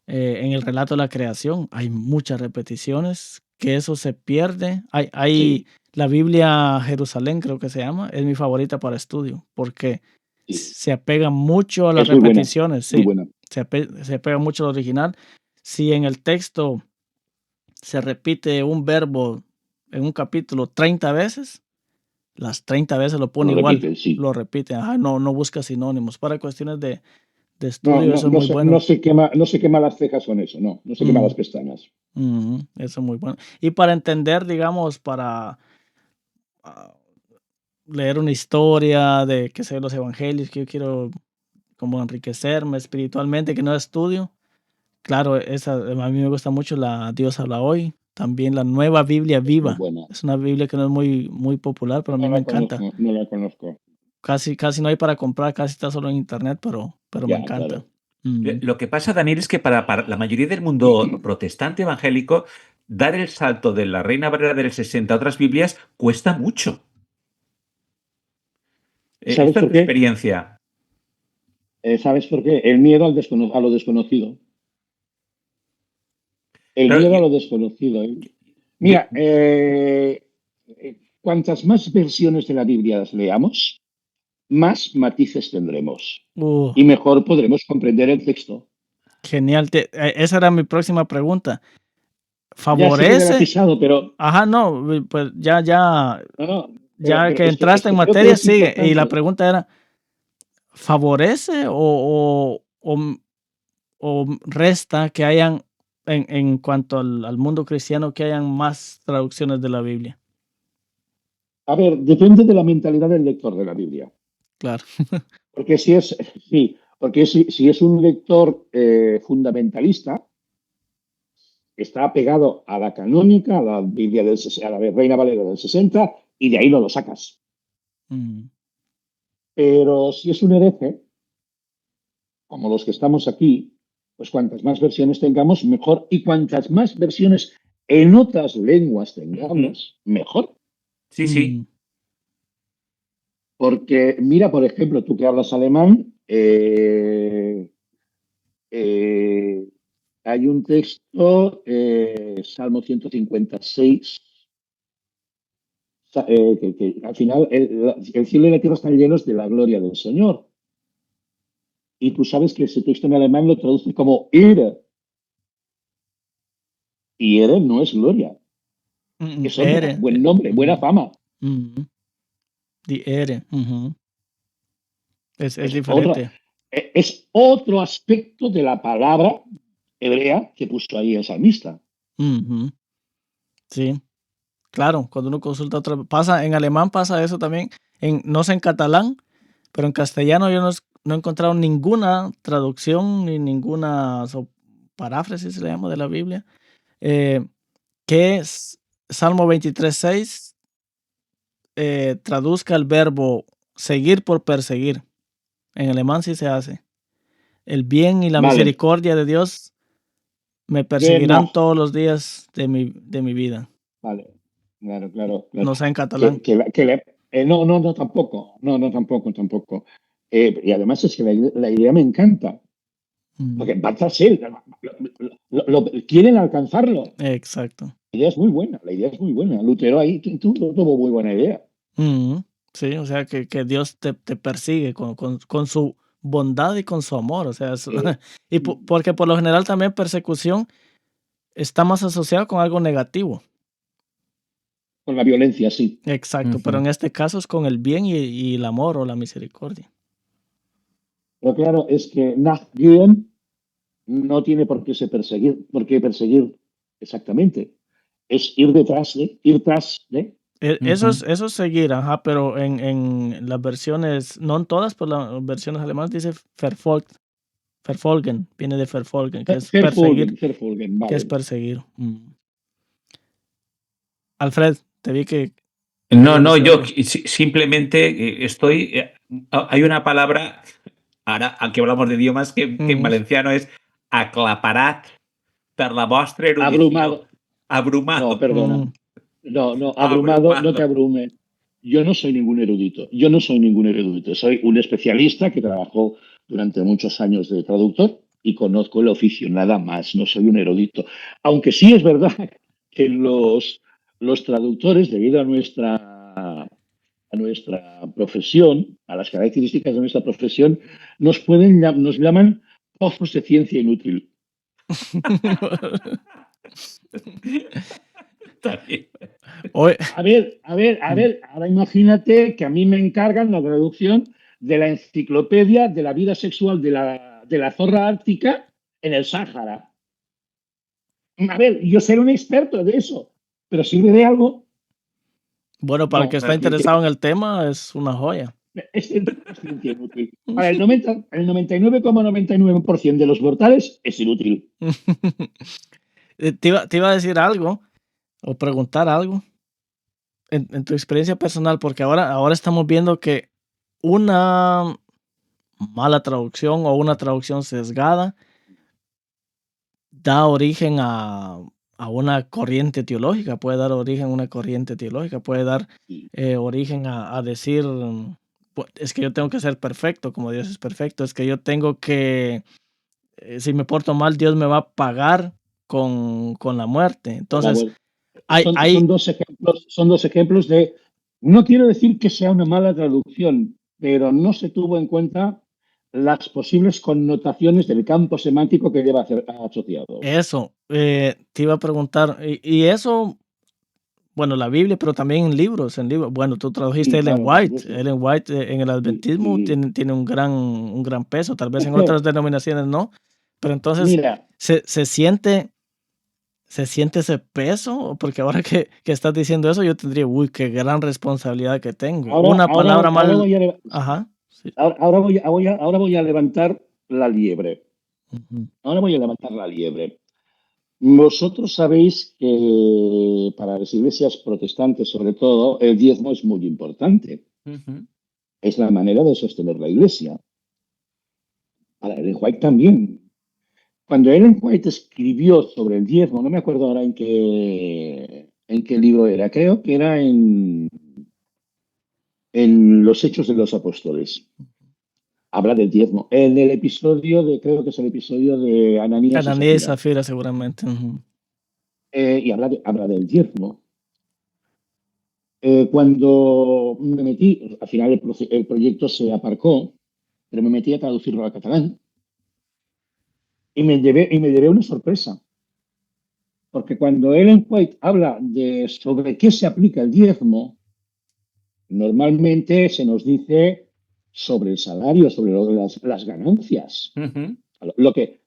en el relato de la creación, hay muchas repeticiones, que eso se pierde. Hay la Biblia Jerusalén, creo que se llama, es mi favorita para estudio, porque se apega mucho a las repeticiones. Muy buena. Se apega mucho al original. Si en el texto se repite un verbo en un capítulo 30 veces, las 30 veces lo pone igual, lo repite. No busca sinónimos. Para cuestiones de estudio, eso es muy bueno. No se quema las cejas con eso, no se quema las pestañas. Eso es muy bueno. Y para entender, digamos, para leer una historia de, qué sé, los evangelios, que yo quiero como enriquecerme espiritualmente, que no estudio. Claro, a mí me gusta mucho la Dios habla hoy. También la Nueva Biblia Viva. Es una Biblia que no es muy popular, pero a mí me encanta. No la conozco. Casi no hay para comprar, casi está solo en internet, pero me encanta. Lo que pasa, Daniel, es que para la mayoría del mundo protestante evangélico, dar el salto de la Reina Valera del 60 a otras Biblias cuesta mucho. ¿Sabes Esta es por tu qué? experiencia. ¿Sabes por qué? El miedo a lo desconocido. El Claro, miedo a lo desconocido. yo- Mira, cuantas más versiones de la Biblia leamos, más matices tendremos Uh, y mejor podremos comprender el texto. Genial. Esa era mi próxima pregunta. Ya sé que te la he ¿Favorece? pisado, pero Ajá, no, pues ya no, no, ya pero que es entraste en que creo que materia, es sigue. Y la importante. pregunta era, ¿favorece o resta que hayan, en cuanto al mundo cristiano, que hayan más traducciones de la Biblia? A ver, depende de la mentalidad del lector de la Biblia. Claro. Porque si es un lector fundamentalista, está apegado a la canónica, a la Biblia a la Reina Valera del 60, y de ahí no lo sacas. Mm, Pero si es un hereje, como los que estamos aquí, pues cuantas más versiones tengamos, mejor. Y cuantas más versiones en otras lenguas Ujú. tengamos, mejor. Sí, mm, sí. Porque mira, por ejemplo, tú que hablas alemán, eh, hay un texto, Salmo 156, que al final el cielo y la tierra están llenos de la gloria del Señor. Y tú sabes que ese texto en alemán lo traduce como Ehre. Y Ehre no es gloria, es honra, Ere. buen nombre, buena fama. Mm, Die Ere. Ujú. Es Otra, diferente. es otro aspecto de la palabra hebrea que puso ahí el salmista. Ujú. Sí, claro, cuando uno consulta pasa, en alemán pasa eso también, no sé en catalán, pero en castellano yo no he encontrado ninguna traducción ni ninguna paráfrasis, se le llama, de la Biblia, eh, que es Salmo 23:6 traduzca el verbo seguir por perseguir. En alemán sí se hace. El bien y la Vale, misericordia de Dios me perseguirán genau. todos los días de mi vida. Vale, claro, claro, claro. No sé en catalán. No, no, no, tampoco. No, no, tampoco, tampoco. Y además es que la idea me encanta. Mm, Porque va tras él. Quieren alcanzarlo. exacto. La idea es muy buena, la idea es muy buena. Lutero ahí tuvo muy buena idea. Sí, o sea, que Dios te persigue con su bondad y con su amor, o sea, Eh, y porque por lo general también persecución está más asociado con algo negativo. con la violencia, sí. Exacto, pero Ujú. en este caso es con el bien y el amor o la misericordia. Pero claro, es que Nachgehen no tiene por qué perseguir exactamente. Es ir tras de. Ujú. Eso es seguir, ajá, pero en las versiones, no en todas, pero las versiones alemanas dice verfolgen, viene de verfolgen, Verfolgen, que es vale. perseguir. Alfred, te vi que No, querías no, decir yo algo. simplemente estoy. Hay una palabra, ahora, aquí hablamos de idiomas, que en Ujú. valenciano es aclaparat per la vostra erudició. Abrumado. No, Abrumado. perdona. Mm, No, abrumado, no te Abrumado. abrume. Yo no soy ningún erudito. Yo no soy ningún erudito. Soy un especialista que trabajó durante muchos años de traductor y conozco el oficio, nada más. No soy un erudito. Aunque sí es verdad que los traductores, debido a nuestra profesión, a las características de nuestra profesión, nos llaman pozos de ciencia inútil. Está bien. Hoy, Ahora imagínate que a mí me encargan la traducción de la enciclopedia de la vida sexual de la zorra ártica en el Sáhara. A ver, yo seré un experto de eso, pero sirve de algo. bueno, para el que No, está es ciencia, interesado en el tema, es una joya. es ciencia inútil. Para el 99,99% de los mortales es inútil. Te iba a decir algo o preguntar algo en tu experiencia personal, porque ahora estamos viendo que una mala traducción o una traducción sesgada da origen a una corriente teológica, puede dar origen a una corriente teológica, puede dar Y, origen a decir, es que yo tengo que ser perfecto como Dios es perfecto, es que yo tengo que, si me porto mal, Dios me va a pagar con la muerte. con la Entonces, web. hay, Son, hay son dos ejemplos de, no quiero decir que sea una mala traducción, pero no se tuvo en cuenta las posibles connotaciones del campo semántico que lleva asociado. eso, te iba a preguntar, y eso, bueno, la Biblia, pero también en libros. Bueno, tú tradujiste Sí, Ellen claro, por White. supuesto. Ellen White en el Y, adventismo y tiene un gran peso, tal vez en otras denominaciones no, pero entonces mira, se siente ese peso, porque ahora que estás diciendo eso, yo tendría, uy, qué gran responsabilidad que tengo. Una palabra ahora mal, voy a, ajá, sí. ahora voy a levantar la liebre. Ujú. Ahora voy a levantar la liebre. Vosotros sabéis que para las iglesias protestantes, sobre todo, el diezmo es muy importante. Ujú. Es la manera de sostener la iglesia. Para Ellen White también. Cuando Ellen White escribió sobre el diezmo, no me acuerdo ahora en qué libro era, creo que era en Los Hechos de los Apóstoles. Habla del diezmo. En el episodio de, creo que es el episodio de Ananías y Ananías y Zafira. Zafira seguramente. Ujú. Y habla del diezmo. Cuando me metí, al final el proyecto se aparcó, pero me metí a traducirlo al catalán y me llevé una sorpresa. Porque cuando Ellen White habla de sobre qué se aplica el diezmo, normalmente se nos dice sobre el salario, sobre las ganancias. Ujú. Lo que,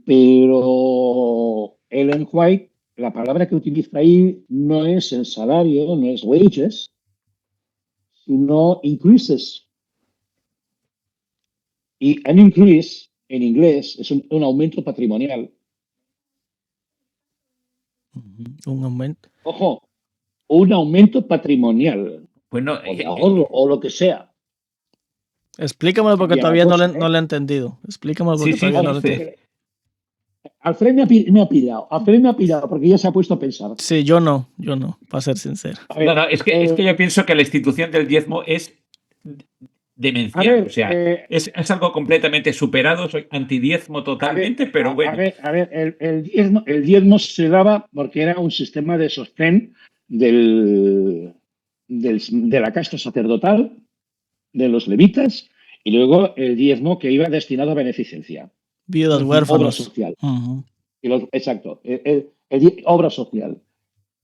pero Ellen White, la palabra que utiliza ahí no es el salario, no es wages, sino increases. Y an increase en inglés es un aumento patrimonial. Ujú. Un aumento. Ojo, un aumento patrimonial Bueno, o de ahorro o lo que sea. Explícamelo porque Cambia la todavía cosa, no ¿eh? lo he entendido. Explícamelo sí, porque sí, todavía no Ahora, lo he sí. entendido. Alfred me ha pillado. Alfred me ha pillado porque ya se ha puesto a pensar. Sí, yo no, para ser sincero. A No, ver, no, es que yo pienso que la institución del diezmo es a demencial. O ver, sea, es algo completamente superado. Soy antidiezmo totalmente, pero bueno. el diezmo se daba porque era un sistema de sostén de la casta sacerdotal, de los levitas, y luego el diezmo que iba destinado a beneficencia, Viudas, Ujú. obra huérfanos. social. Ujú. Exacto, obra social.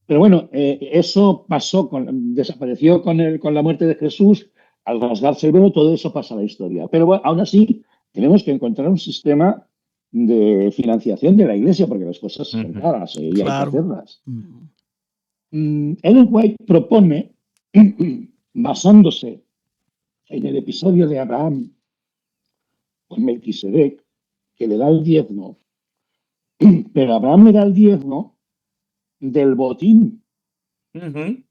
Pero bueno, eso pasó, desapareció con la muerte de Jesús, al rasgarse el velo, todo eso pasa a la historia. Pero bueno, aún así, tenemos que encontrar un sistema de financiación de la iglesia, porque las cosas son Ujú. caras y hay que Claro. hacerlas. Ujú. Ellen White propone, basándose en el episodio de Abraham con Melquisedec, que le da el diezmo, pero Abraham le da el diezmo del botín, Ujú.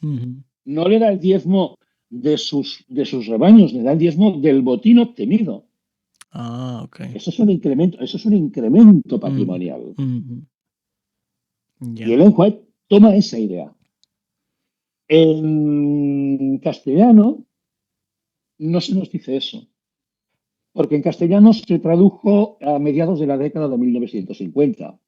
Ujú. no le da el diezmo de sus rebaños, le da el diezmo del botín obtenido. Ah, ok. Eso es un incremento Ujú. patrimonial. Ujú. Y Ya. Ellen White toma esa idea. En castellano no se nos dice eso, porque en castellano se tradujo a mediados de la década de 1950.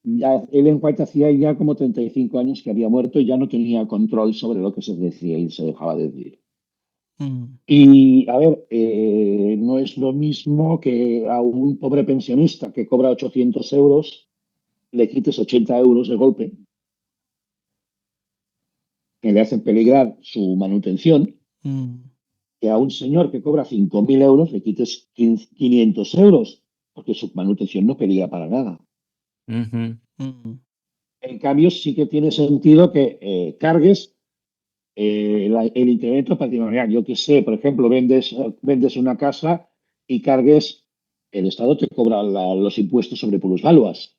Ya Ellen White hacía ya como 35 años que había muerto y ya no tenía control sobre lo que se decía y se dejaba de decir. Ujú. Y a ver, no es lo mismo que a un pobre pensionista que cobra 800 euros le quites 80 euros de golpe, que le hacen peligrar su manutención, Ujú. que a un señor que cobra 5.000 euros le quites 500 euros, porque su manutención no peligra para nada. Ujú. Ujú. En cambio, sí que tiene sentido que cargues el incremento patrimonial. Yo que sé, por ejemplo, vendes una casa y cargues, el Estado te cobra los impuestos sobre plusvaluas.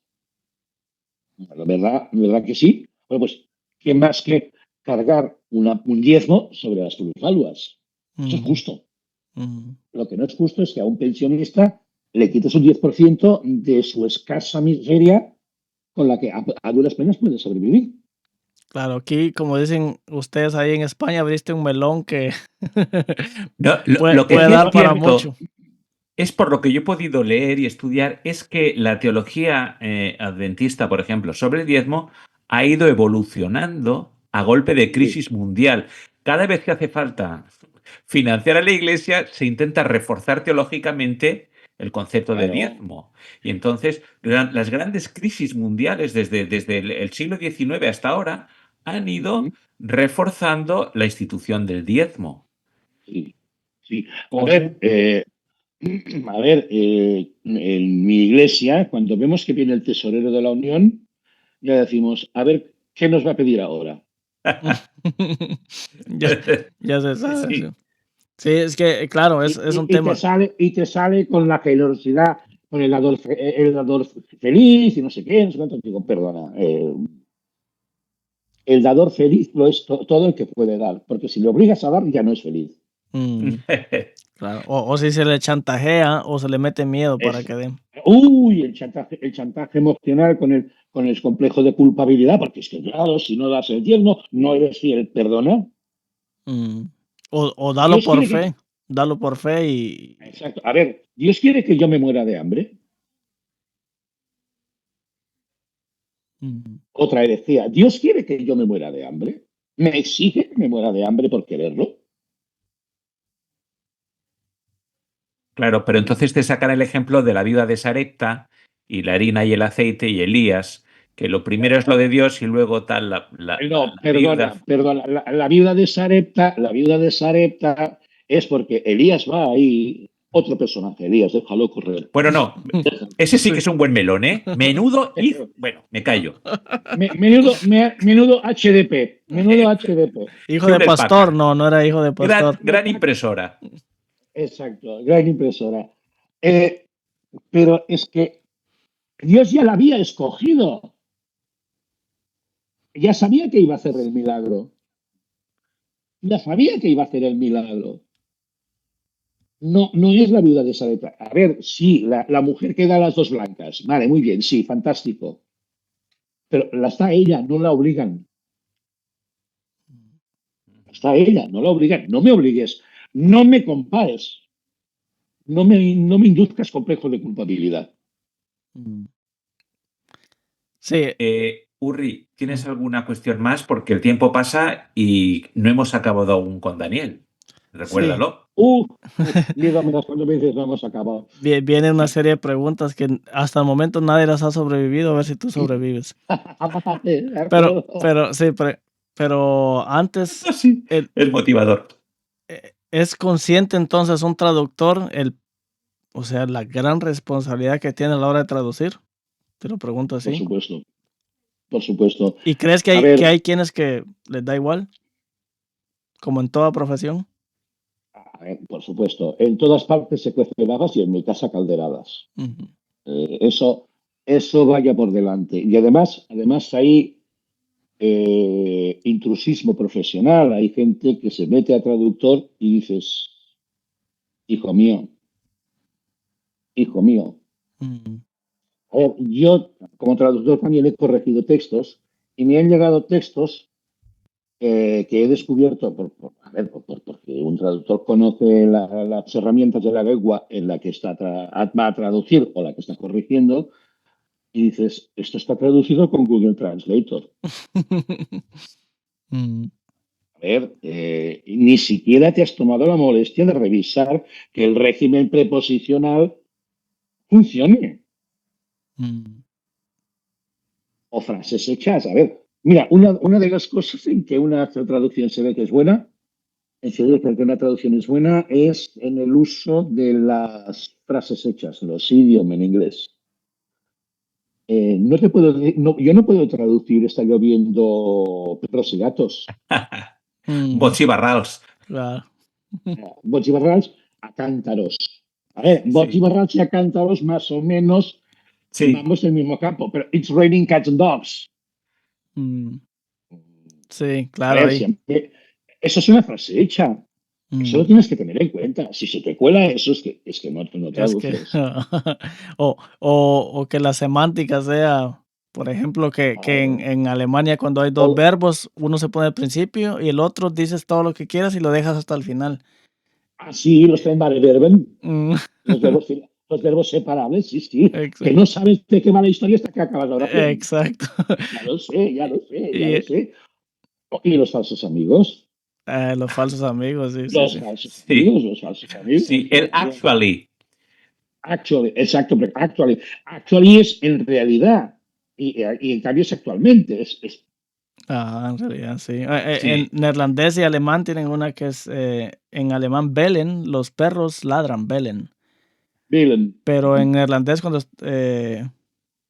¿Verdad que sí? Bueno, pues, ¿qué más que cargar un diezmo sobre las plusvaluas? Eso es Ujú. justo. Ujú. Lo que no es justo es que a un pensionista le quites un 10% de su escasa miseria con la que a duras penas puedes sobrevivir. Claro, aquí, como dicen ustedes ahí en España, abriste un melón que No, puede, lo que puede sí es dar para cierto mucho. es, por lo que yo he podido leer y estudiar, es que la teología adventista, por ejemplo, sobre el diezmo, ha ido evolucionando a golpe de Sí, crisis mundial. Cada vez que hace falta financiar a la Iglesia, se intenta reforzar teológicamente el concepto de claro. diezmo. Y entonces, las grandes crisis mundiales desde el siglo XIX hasta ahora han ido Ujú. reforzando la institución del diezmo. Sí, sí. Como A ver, en mi iglesia, cuando vemos que viene el tesorero de la Unión, ya decimos, a ver, ¿qué nos va a pedir ahora? Ya, ya se sabe. Sí. Sí, Sí, es que, claro, Y, es un y tema. y te sale con la generosidad, con el dador feliz y no sé qué, no sé cuánto. Digo, perdona, el dador feliz lo es todo el que puede dar, porque si le obligas a dar ya no es feliz. Mm, claro. O si se le chantajea o se le mete miedo para Es, que den. uy, el chantaje emocional con el complejo de culpabilidad, porque es que, claro, si no das el diezmo, no eres fiel. Perdona. Mm. O dalo Dios por quiere que. fe. Dalo por fe y. Exacto. A ver, Dios quiere que yo me muera de hambre. Mm, Otra decía, Dios quiere que yo me muera de hambre. Me exige que me muera de hambre por quererlo. claro, pero entonces te sacan el ejemplo de la viuda de Sarepta y la harina y el aceite y Elías, que lo primero es lo de Dios y luego tal No, la viuda. perdona. La viuda de Sarepta es porque Elías va ahí, otro personaje, Elías, déjalo correr. Bueno, no, ese sí que sí. es un buen melón, ¿eh? Menudo y... Bueno, me callo. Menudo HDP, menudo HDP. Hijo de Hewlett pastor, Packard. no era hijo de pastor. Gran impresora. Exacto, gran impresora. Eh, pero es que Dios ya la había escogido, ya sabía que iba a hacer el milagro, ya sabía que iba a hacer el milagro. No, no es la viuda de Sarepta. A ver, sí, la mujer que da las dos blancas. Vale, muy bien, sí, fantástico. Pero la está ella, no la obligan. Está ella, no la obligan. No me obligues, no me compares, no me induzcas complejo de culpabilidad. Mm. Sí. Urri, ¿tienes alguna cuestión más? Porque el tiempo pasa y no hemos acabado aún con Daniel. Sí. Recuérdalo. Miedo me das cuando me dices no hemos acabado. Viene una serie de preguntas que hasta el momento nadie las ha sobrevivido, a ver si tú sobrevives. Pero sí, pero antes, Sí, el motivador. ¿es consciente entonces un traductor, o sea, la gran responsabilidad que tiene a la hora de traducir? Te lo pregunto Por así. supuesto, por supuesto. ¿Y crees que A que ver, hay quienes que les da igual, como en toda profesión? por supuesto. En todas partes se cuecen habas y en mi casa calderadas. Ujú. Eso vaya por delante. Y además hay intrusismo profesional. Hay gente que se mete a traductor y dices, hijo mío, hijo mío. Mm, A ver, yo como traductor también he corregido textos y me han llegado textos que he descubierto porque un traductor conoce las herramientas de la lengua en la que va a traducir o la que está corrigiendo y dices, esto está traducido con Google Translator. mm, A ver, ni siquiera te has tomado la molestia de revisar que el régimen preposicional funcione. mm. O frases hechas. A ver, mira, una de las cosas en que una traducción se ve que es buena, en se ve que una traducción es buena, es en el uso de las frases hechas, los idiomas en inglés. No te puedo, yo no puedo traducir está lloviendo perros y gatos. Mm, Bots y barrals. claro. Bots y barrals a cántaros. A ver, bots y Sí, barrals y a cántaros más o menos sí. vamos en el mismo campo, pero it's raining cats and dogs. Mm, sí, A claro, ver, ahí. siempre, eso es una frase hecha. Eso lo Mm, tienes que tener en cuenta. Si se te cuela eso, es que no es que traduces. o que la semántica sea Por ejemplo, que Claro. en Alemania cuando hay dos O- verbos, uno se pone al principio y el otro dices todo lo que quieras y lo dejas hasta el final. Así los verben, Mm, los verbos separables, sí, sí. Que exacto. no sabes de qué va la historia hasta que acabas la oración. Exacto. Ya lo sé, ya lo sé, ya lo Y sé. Y los falsos amigos. los falsos amigos, sí, sí, Los sí. falsos Sí, amigos, los falsos sí, amigos. el Bien. actually. Actually, exacto, pero actually. Actually es en realidad. Y en cambio es actualmente. En realidad sí. En Sí, neerlandés y alemán tienen una que es, en alemán bellen, los perros ladran, bellen. Villain. Pero en neerlandés cuando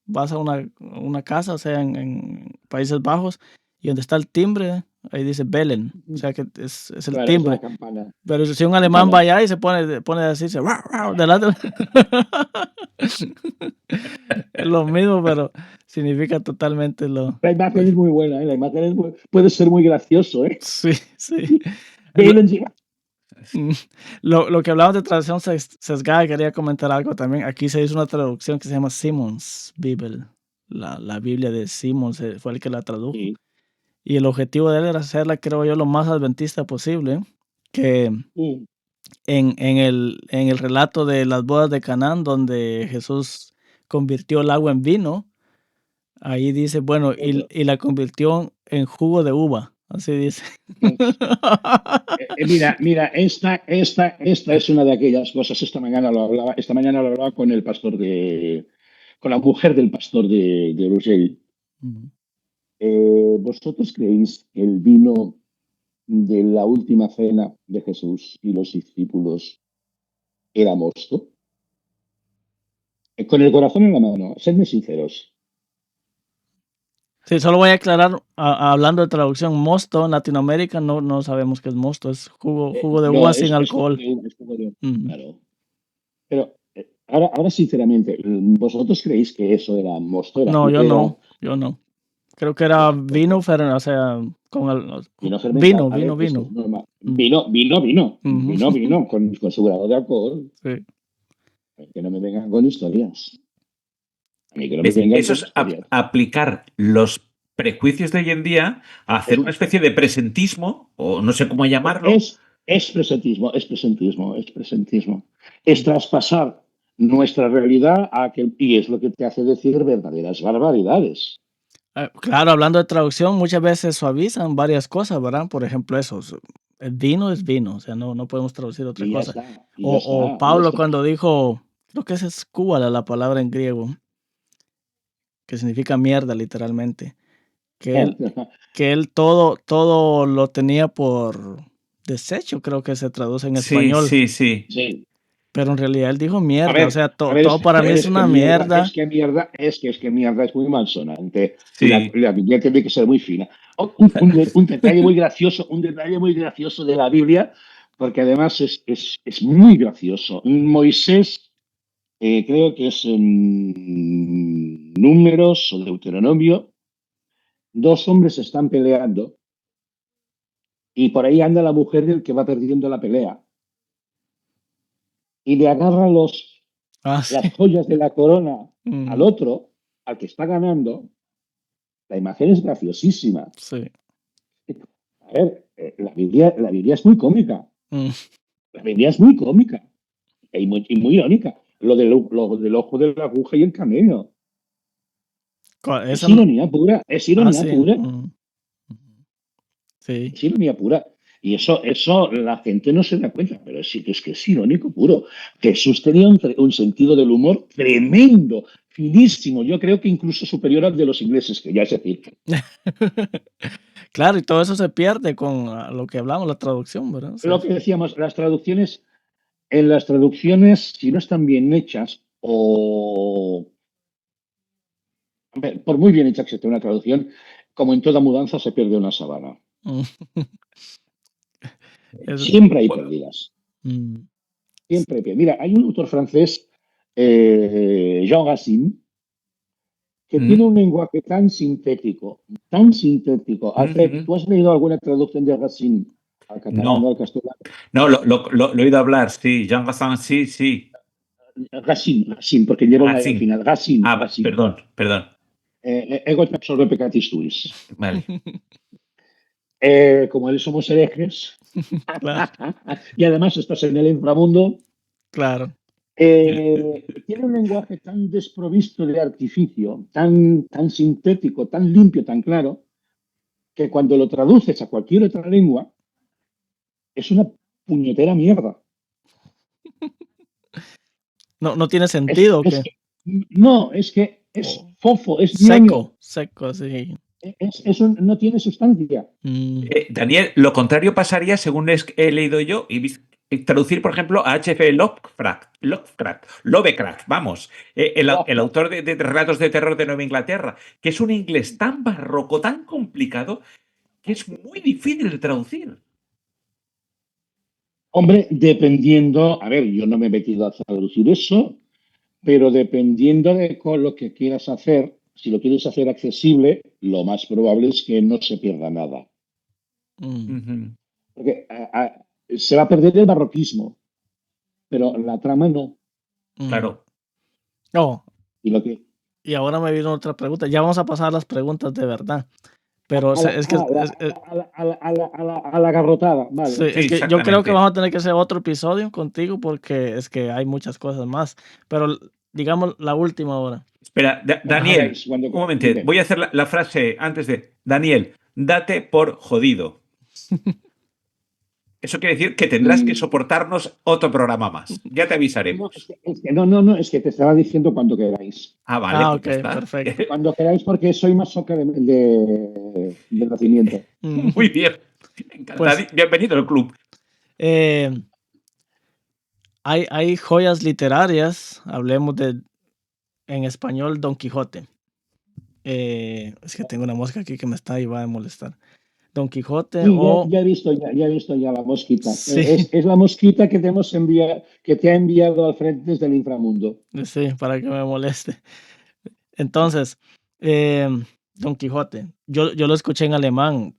vas a una casa, o sea, en Países Bajos, y donde está el timbre, ahí dice bellen, o sea que es el Claro, es la timbre. campana. Pero si un alemán va Campana. allá y se pone a decirse "Rau, rau", delante, es lo mismo, pero significa totalmente lo La imagen es muy buena, ¿eh? La imagen puede ser muy gracioso, ¿eh? sí, sí. Lo Villain, sí. mm, lo que hablamos de traducción sesgada, quería comentar algo también. Aquí se hizo una traducción que se llama Simmons Bible. La Biblia de Simmons, fue el que la tradujo. Sí. Y el objetivo de él era hacerla, creo yo, lo más adventista posible, que Mm. en el relato de las bodas de Canaán, donde Jesús convirtió el agua en vino, ahí dice, bueno, y Eso. la convirtió en jugo de uva, así dice. Mira, esta es una de aquellas cosas. Esta mañana lo hablaba con el pastor con la mujer del pastor de Urgell. Ujú. ¿Vosotros creéis que el vino de la última cena de Jesús y los discípulos era mosto? Con el corazón en la mano, sedme sinceros. Sí, solo voy a aclarar, hablando de traducción, mosto en Latinoamérica no sabemos qué es mosto, es jugo de No, uva sin es jugo alcohol. de uva, es jugo de uva. Ujú. Claro. Pero ahora, sinceramente, ¿vosotros creéis que eso era mosto? No, Era yo no. Creo que era vino, o sea, vino fermentado. vino, A ver, esto vino. es normal. Mm, ujú. Vino con su grado de alcohol. Sí. Que no me vengan con historias. A mí que no me Es decir, vengan eso con es historias. aplicar los prejuicios de hoy en día a hacer una Exacto. especie de presentismo, o no sé cómo llamarlo. Es presentismo, es presentismo, es presentismo. Es traspasar nuestra realidad a aquel, y es lo que te hace decir verdaderas barbaridades. Claro, hablando de traducción, muchas veces suavizan varias cosas, ¿verdad? Por ejemplo, eso, el vino es vino, o sea, no podemos traducir otra Y ya cosa. está, y ya O está, y ya Pablo está. cuando dijo, creo que esa es Cúbala la palabra en griego, que significa mierda literalmente, que él, que él todo lo tenía por desecho, creo que se traduce en Sí, español, sí, sí. Sí. pero en realidad él dijo A mierda, o ver, sea, a ver, todo para mí es es que una mierda, mierda. es que mierda es muy malsonante. Y Sí. la Biblia tiene que ser muy fina. Un detalle muy gracioso, un detalle muy gracioso de la Biblia, porque además es muy gracioso. Moisés, creo que es en Números o Deuteronomio, dos hombres están peleando y por ahí anda la mujer del que va perdiendo la pelea y le agarra Ah, las sí. joyas de la corona al Ujú, otro, al que está ganando. La imagen es graciosísima. sí. A ver, la Biblia es muy cómica. Mm, La Biblia es muy cómica y muy irónica. Lo del ojo de la aguja y el camello. Es Eso no. ironía pura, es Ah, ironía sí. pura, Sí. es ironía pura. Y eso la gente no se da cuenta, pero sí que es irónico puro. Jesús tenía un sentido del humor tremendo, finísimo. Yo creo que incluso superior al de los ingleses, que ya es decir. Claro, y todo eso se pierde con lo que hablamos, la traducción, ¿verdad? O sea, Lo que decíamos, en las traducciones, si no están bien hechas, a ver, por muy bien hecha que esté una traducción, como en toda mudanza se pierde una sabana. mm, eso, Siempre hay pérdidas. mm, Siempre hay pérdidas. Mira, hay un autor francés, Jean Racine, que tiene un Mm, lenguaje tan sintético, tan sintético. Alfred, mm. ¿tú has leído alguna traducción de Racine al catalán o al No, castellano? no, lo he oído hablar, sí. Jean Gassan, sí, sí. Racine, porque lleva una E al Racine. final. Racine, Ah, Racine. perdón, perdón. ego te absorbe peccatis tuis. Vale. Como él somos herejes, Claro, y además estás en el inframundo, claro. tiene un lenguaje tan desprovisto de artificio, tan sintético, tan limpio, tan claro, que cuando lo traduces a cualquier otra lengua, es una puñetera mierda. No tiene Es, sentido es que que, no, es que es oh, fofo, es ñoño, seco, sí. no tiene sustancia. Daniel, lo contrario pasaría, según he leído yo, traducir, por ejemplo, a H.F. Lovecraft, vamos, el autor de relatos de terror de Nueva Inglaterra, que es un inglés tan barroco, tan complicado, que es muy difícil de traducir. Hombre, dependiendo, a ver, yo no me he metido a traducir eso, pero dependiendo de con lo que quieras hacer, si lo quieres hacer accesible, lo más probable es que no se pierda nada. Porque se va a perder el barroquismo, pero la trama no. Claro. Oh, Y y ahora me vino otra pregunta. Ya vamos a pasar a las preguntas de verdad. Pero a la garrotada, vale. sí, es que yo creo que vamos a tener que hacer otro episodio contigo porque es que hay muchas cosas más. Pero digamos la última hora. Espera, Daniel, un momento. Voy a hacer la frase antes de Daniel, date por jodido. Eso quiere decir que tendrás que soportarnos otro programa más. Ya te avisaremos. No, es que te estaba diciendo cuando queráis. Vale, ok, perfecto. Cuando queráis, porque soy más soca de nacimiento. Muy bien. Pues, bienvenido al club. Hay joyas literarias, hablemos en español, Don Quijote. Es que tengo una mosca aquí que me está y va a molestar. Don Quijote sí, ya he visto ya la mosquita. Sí. Es la mosquita que te ha enviado al frente desde el inframundo. Sí, para que me moleste. Entonces, Don Quijote, yo lo escuché en alemán.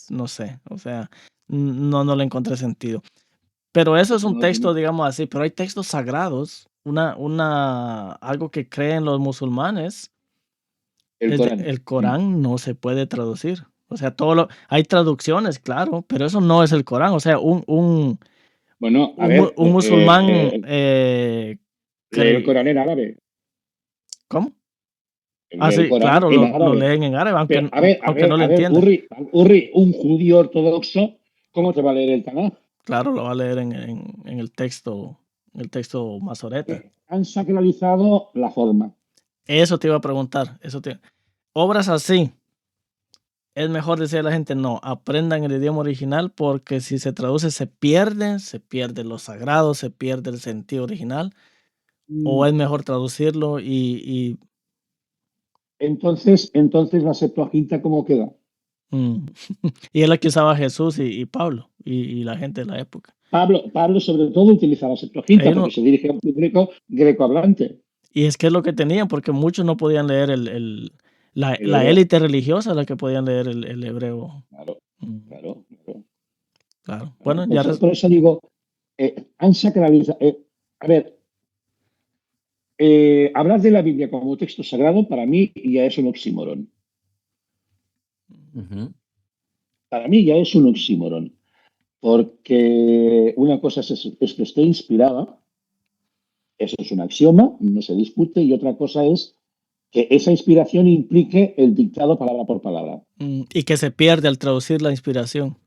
No sé, o sea, no le encontré sentido. Pero eso es un texto, digamos así, pero hay textos sagrados, algo que creen los musulmanes. El Corán no se puede traducir. O sea, hay traducciones, claro, pero eso no es el Corán. O sea, un musulmán el Corán en árabe. ¿Cómo? Sí, claro, lo leen en árabe, aunque no lo entiendan. Urri, un judío ortodoxo, ¿cómo te va a leer el Tanaj? Claro, lo va a leer en el texto masoreta. Han sacralizado la forma. Eso te iba a preguntar. Obras así, es mejor decir a la gente, no, aprendan el idioma original porque si se traduce se pierde lo sagrado, se pierde el sentido original. ¿O es mejor traducirlo y... Entonces la Septuaginta, ¿cómo queda? Y es la que usaba Jesús y Pablo y la gente de la época. Pablo sobre todo utilizaba Septuaginta porque se dirige a un público grecohablante. Y es que es lo que tenían, porque muchos no podían leer la élite religiosa, la que podían leer el hebreo. Claro. Bueno, por eso digo, han sacralizado. A ver, hablar de la Biblia como texto sagrado para mí ya es un oxímoron. Para mí ya es un oxímoron. Porque una cosa es que esté inspirada, eso es un axioma, no se discute, y otra cosa es que esa inspiración implique el dictado palabra por palabra. Y que se pierde al traducir la inspiración.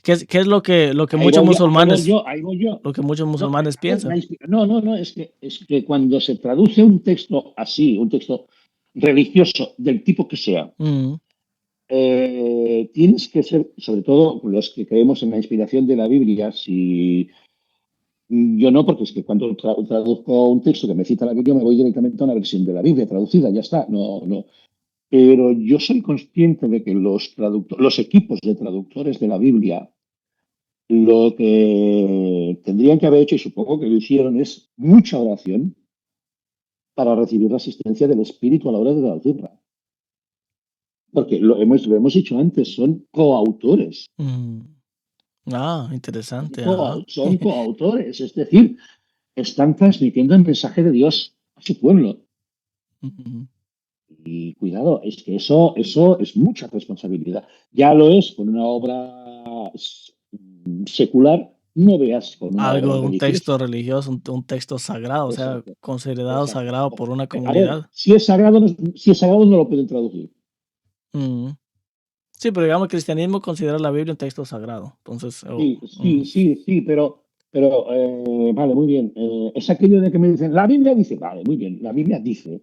¿Qué es lo que muchos musulmanes lo que muchos musulmanes piensan? No, es que cuando se traduce un texto así, un texto religioso del tipo que sea, tienes que ser, sobre todo los que creemos en la inspiración de la Biblia, yo no, porque es que cuando traduzco un texto que me cita la Biblia me voy directamente a una versión de la Biblia traducida, ya está, no. Pero yo soy consciente de que los equipos de traductores de la Biblia lo que tendrían que haber hecho, y supongo que lo hicieron, es mucha oración para recibir la asistencia del Espíritu a la hora de traducirla. Porque lo hemos dicho antes, son coautores. Interesante. Son coautores, es decir, están transmitiendo el mensaje de Dios a su pueblo. Ujú. Y cuidado, es que eso es mucha responsabilidad. Ya lo es con una obra secular, no veas con una obra Un texto religiosa. religioso, un texto sagrado, o sea, Exacto, considerado exacto. sagrado por una A ver, comunidad. si es sagrado no lo pueden traducir. Mm. Sí, pero digamos, el cristianismo considera la Biblia un texto sagrado. Entonces, Sí, pero vale, muy bien. Es aquello de que me dicen, la Biblia dice, vale, muy bien, la Biblia dice.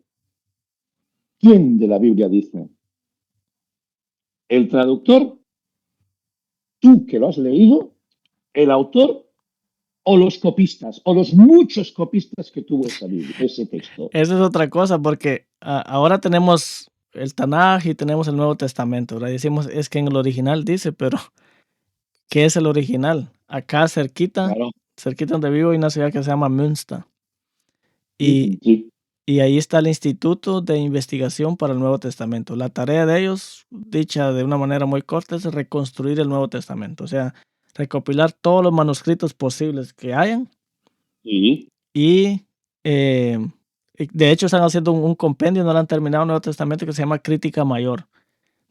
¿Quién de la Biblia dice? ¿El traductor? ¿Tú que lo has leído? ¿El autor? ¿O los copistas? ¿O los muchos copistas que tuvo esa Biblia, ese texto? eso es otra cosa, porque ahora tenemos el Tanaj y tenemos el Nuevo Testamento. Ahora decimos, es que en el original dice, pero ¿qué es el original? Acá cerquita Claro, donde vivo, hay una ciudad que se llama Münster. Y, sí, y ahí está el Instituto de Investigación para el Nuevo Testamento. La tarea de ellos, dicha de una manera muy corta, es reconstruir el Nuevo Testamento. O sea, recopilar todos los manuscritos posibles que hayan sí, y de hecho están haciendo un compendio, no lo han terminado, el Nuevo Testamento que se llama Crítica Mayor.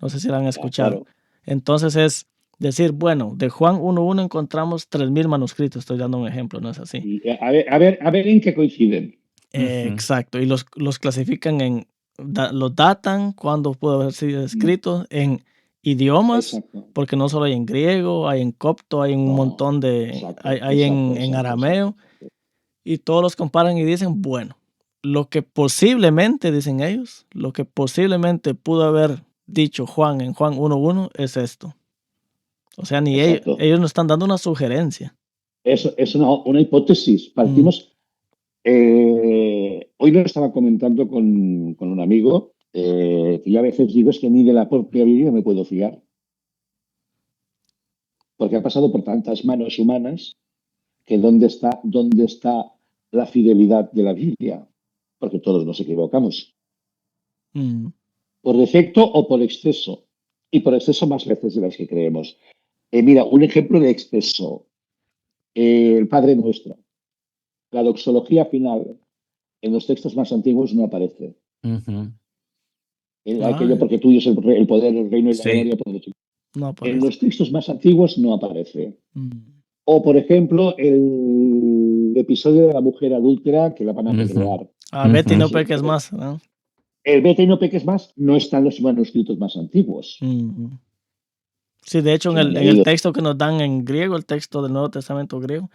No sé si lo han ya, escuchado. claro. Entonces es decir, bueno, de Juan 1.1 encontramos 3.000 manuscritos, estoy dando un ejemplo, ¿no es así? Y, a ver en qué coinciden. Ujú. Exacto, y los clasifican los datan, cuándo pudo haber sido Mm, escrito, en idiomas, exacto. porque no solo hay en griego, hay en copto, hay en un No, montón exacto, hay exacto, en exacto, exacto, arameo, exacto. y todos los comparan y dicen, bueno, lo que posiblemente, dicen ellos, lo que posiblemente pudo haber dicho Juan en Juan 1.1 es esto. O sea, ni Exacto. ellos nos están dando una sugerencia. Eso es una hipótesis. Mm, Partimos. Hoy lo estaba comentando con un amigo, que yo a veces digo es que ni de la propia Biblia me puedo fiar, porque ha pasado por tantas manos humanas que dónde está la fidelidad de la Biblia, porque todos nos equivocamos, mm. por defecto o por exceso, y por exceso más veces de las que creemos. Mira, un ejemplo de exceso, el Padre Nuestro, la doxología final en los textos más antiguos no aparece. Ujú. Aquello Ah, porque tuyo es el poder, el reino y la Sí. gloria. no En aparece. los textos más antiguos no aparece. Mm. O, por ejemplo, el episodio de la mujer adúltera que la van a Ujú. apedrear. Betty, Ujú. no peques más, ¿no? El vete y no peques más no está en los manuscritos más antiguos. Mm. Sí, de hecho, Es en un en el añadido. texto que nos dan en griego, el texto del Nuevo Testamento griego,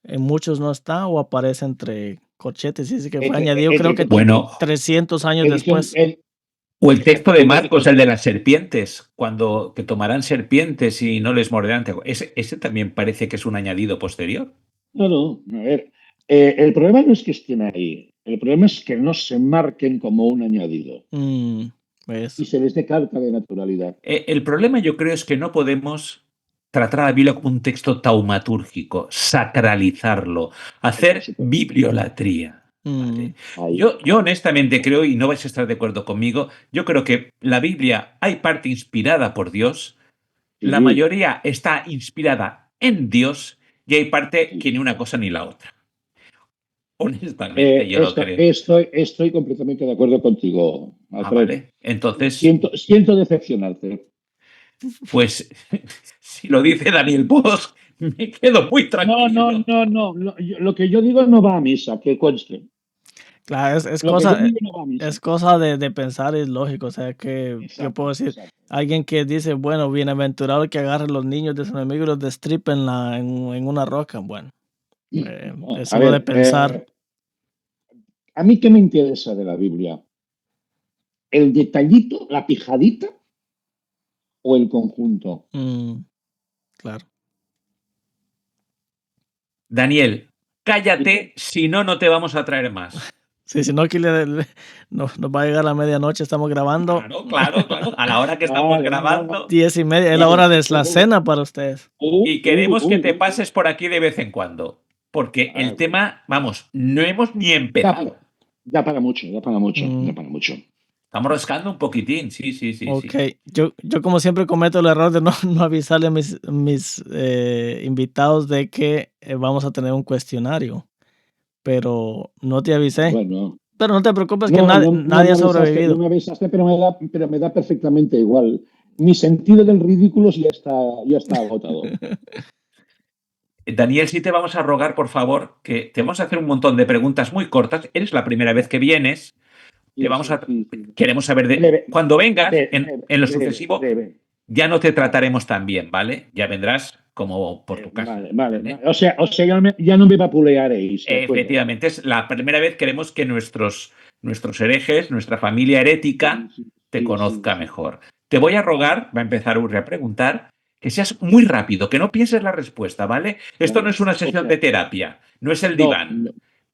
en muchos no está o aparece entre corchetes. Y dice que fue añadido, creo que Bueno, 300 años edición, después. o el texto de en Marcos, el de las serpientes, cuando que tomarán serpientes y no les morderán. Ese también parece que es un añadido posterior. no, a ver. El problema no es que estén ahí. El problema es que no se marquen como un añadido y ¿Ves? se les dé carta de naturalidad. El problema yo creo es que no podemos tratar a la Biblia como un texto taumatúrgico, sacralizarlo, Por hacer supuesto. bibliolatría. Mm, ¿Vale? Ahí. Yo honestamente creo, y no vais a estar de acuerdo conmigo, yo creo que la Biblia hay parte inspirada por Dios, la Sí, mayoría está inspirada en Dios y hay parte sí. que ni una cosa ni la otra. Honestamente, yo lo creo. Estoy completamente de acuerdo contigo, Ah, Alfred. vale. Entonces, Siento decepcionarte. pues, si lo dice Daniel Bosch, me quedo muy tranquilo. No. Lo que yo digo no va a misa, que conste. claro, Lo que yo digo no va a misa. es cosa de pensar y es lógico. O sea, que yo Exacto, puedo decir, exacto. alguien que dice, bueno, bienaventurado el que agarre los niños de sus enemigos y los destripe en una roca. Bueno, No, es a solo de ver, pensar. ¿a mí qué me interesa de la Biblia? ¿El detallito, la pijadita o el conjunto? Mm, claro. Daniel, cállate, si no, no te vamos a traer más. Sí, si no, aquí nos va a llegar la medianoche, estamos grabando Claro. A la hora que estamos Vale. grabando 10:30, es la Vale. hora de la cena para ustedes. y queremos que te Uh. pases por aquí de vez en cuando. Porque el tema, vamos, no hemos ni Da, empezado. da para mucho, da para mucho, da Mm, para mucho. Estamos rascando un poquitín, ok, sí. yo como siempre cometo el error de no, no avisarle a mis invitados de que vamos a tener un cuestionario, pero no te avisé. Bueno, Pero no te preocupes que No, nadie, no, nadie ha no sobrevivido. me avisaste, pero me da perfectamente igual. Mi sentido del ridículo ya está agotado. Daniel, sí te vamos a rogar, por favor, que te vamos a hacer un montón de preguntas muy cortas. Eres la primera vez que vienes. Te Sí, vamos sí, a. sí, sí. Queremos saber de. Breve, Cuando vengas, en lo breve, sucesivo, breve. ya no te Vale, trataremos tan bien, ¿vale? Ya vendrás como por tu casa, vale, vale, ¿vale? vale. O sea, ya no me vapulearéis, de acuerdo. Efectivamente, es la primera vez queremos que nuestros herejes, nuestra familia herética, Sí, sí, te sí, sí, conozca sí. mejor. Te voy a rogar, va a empezar Uri a preguntar, que seas muy rápido, que no pienses la respuesta, ¿vale? Esto no Vale. es una O sesión sea, de terapia, no es el no, diván. no,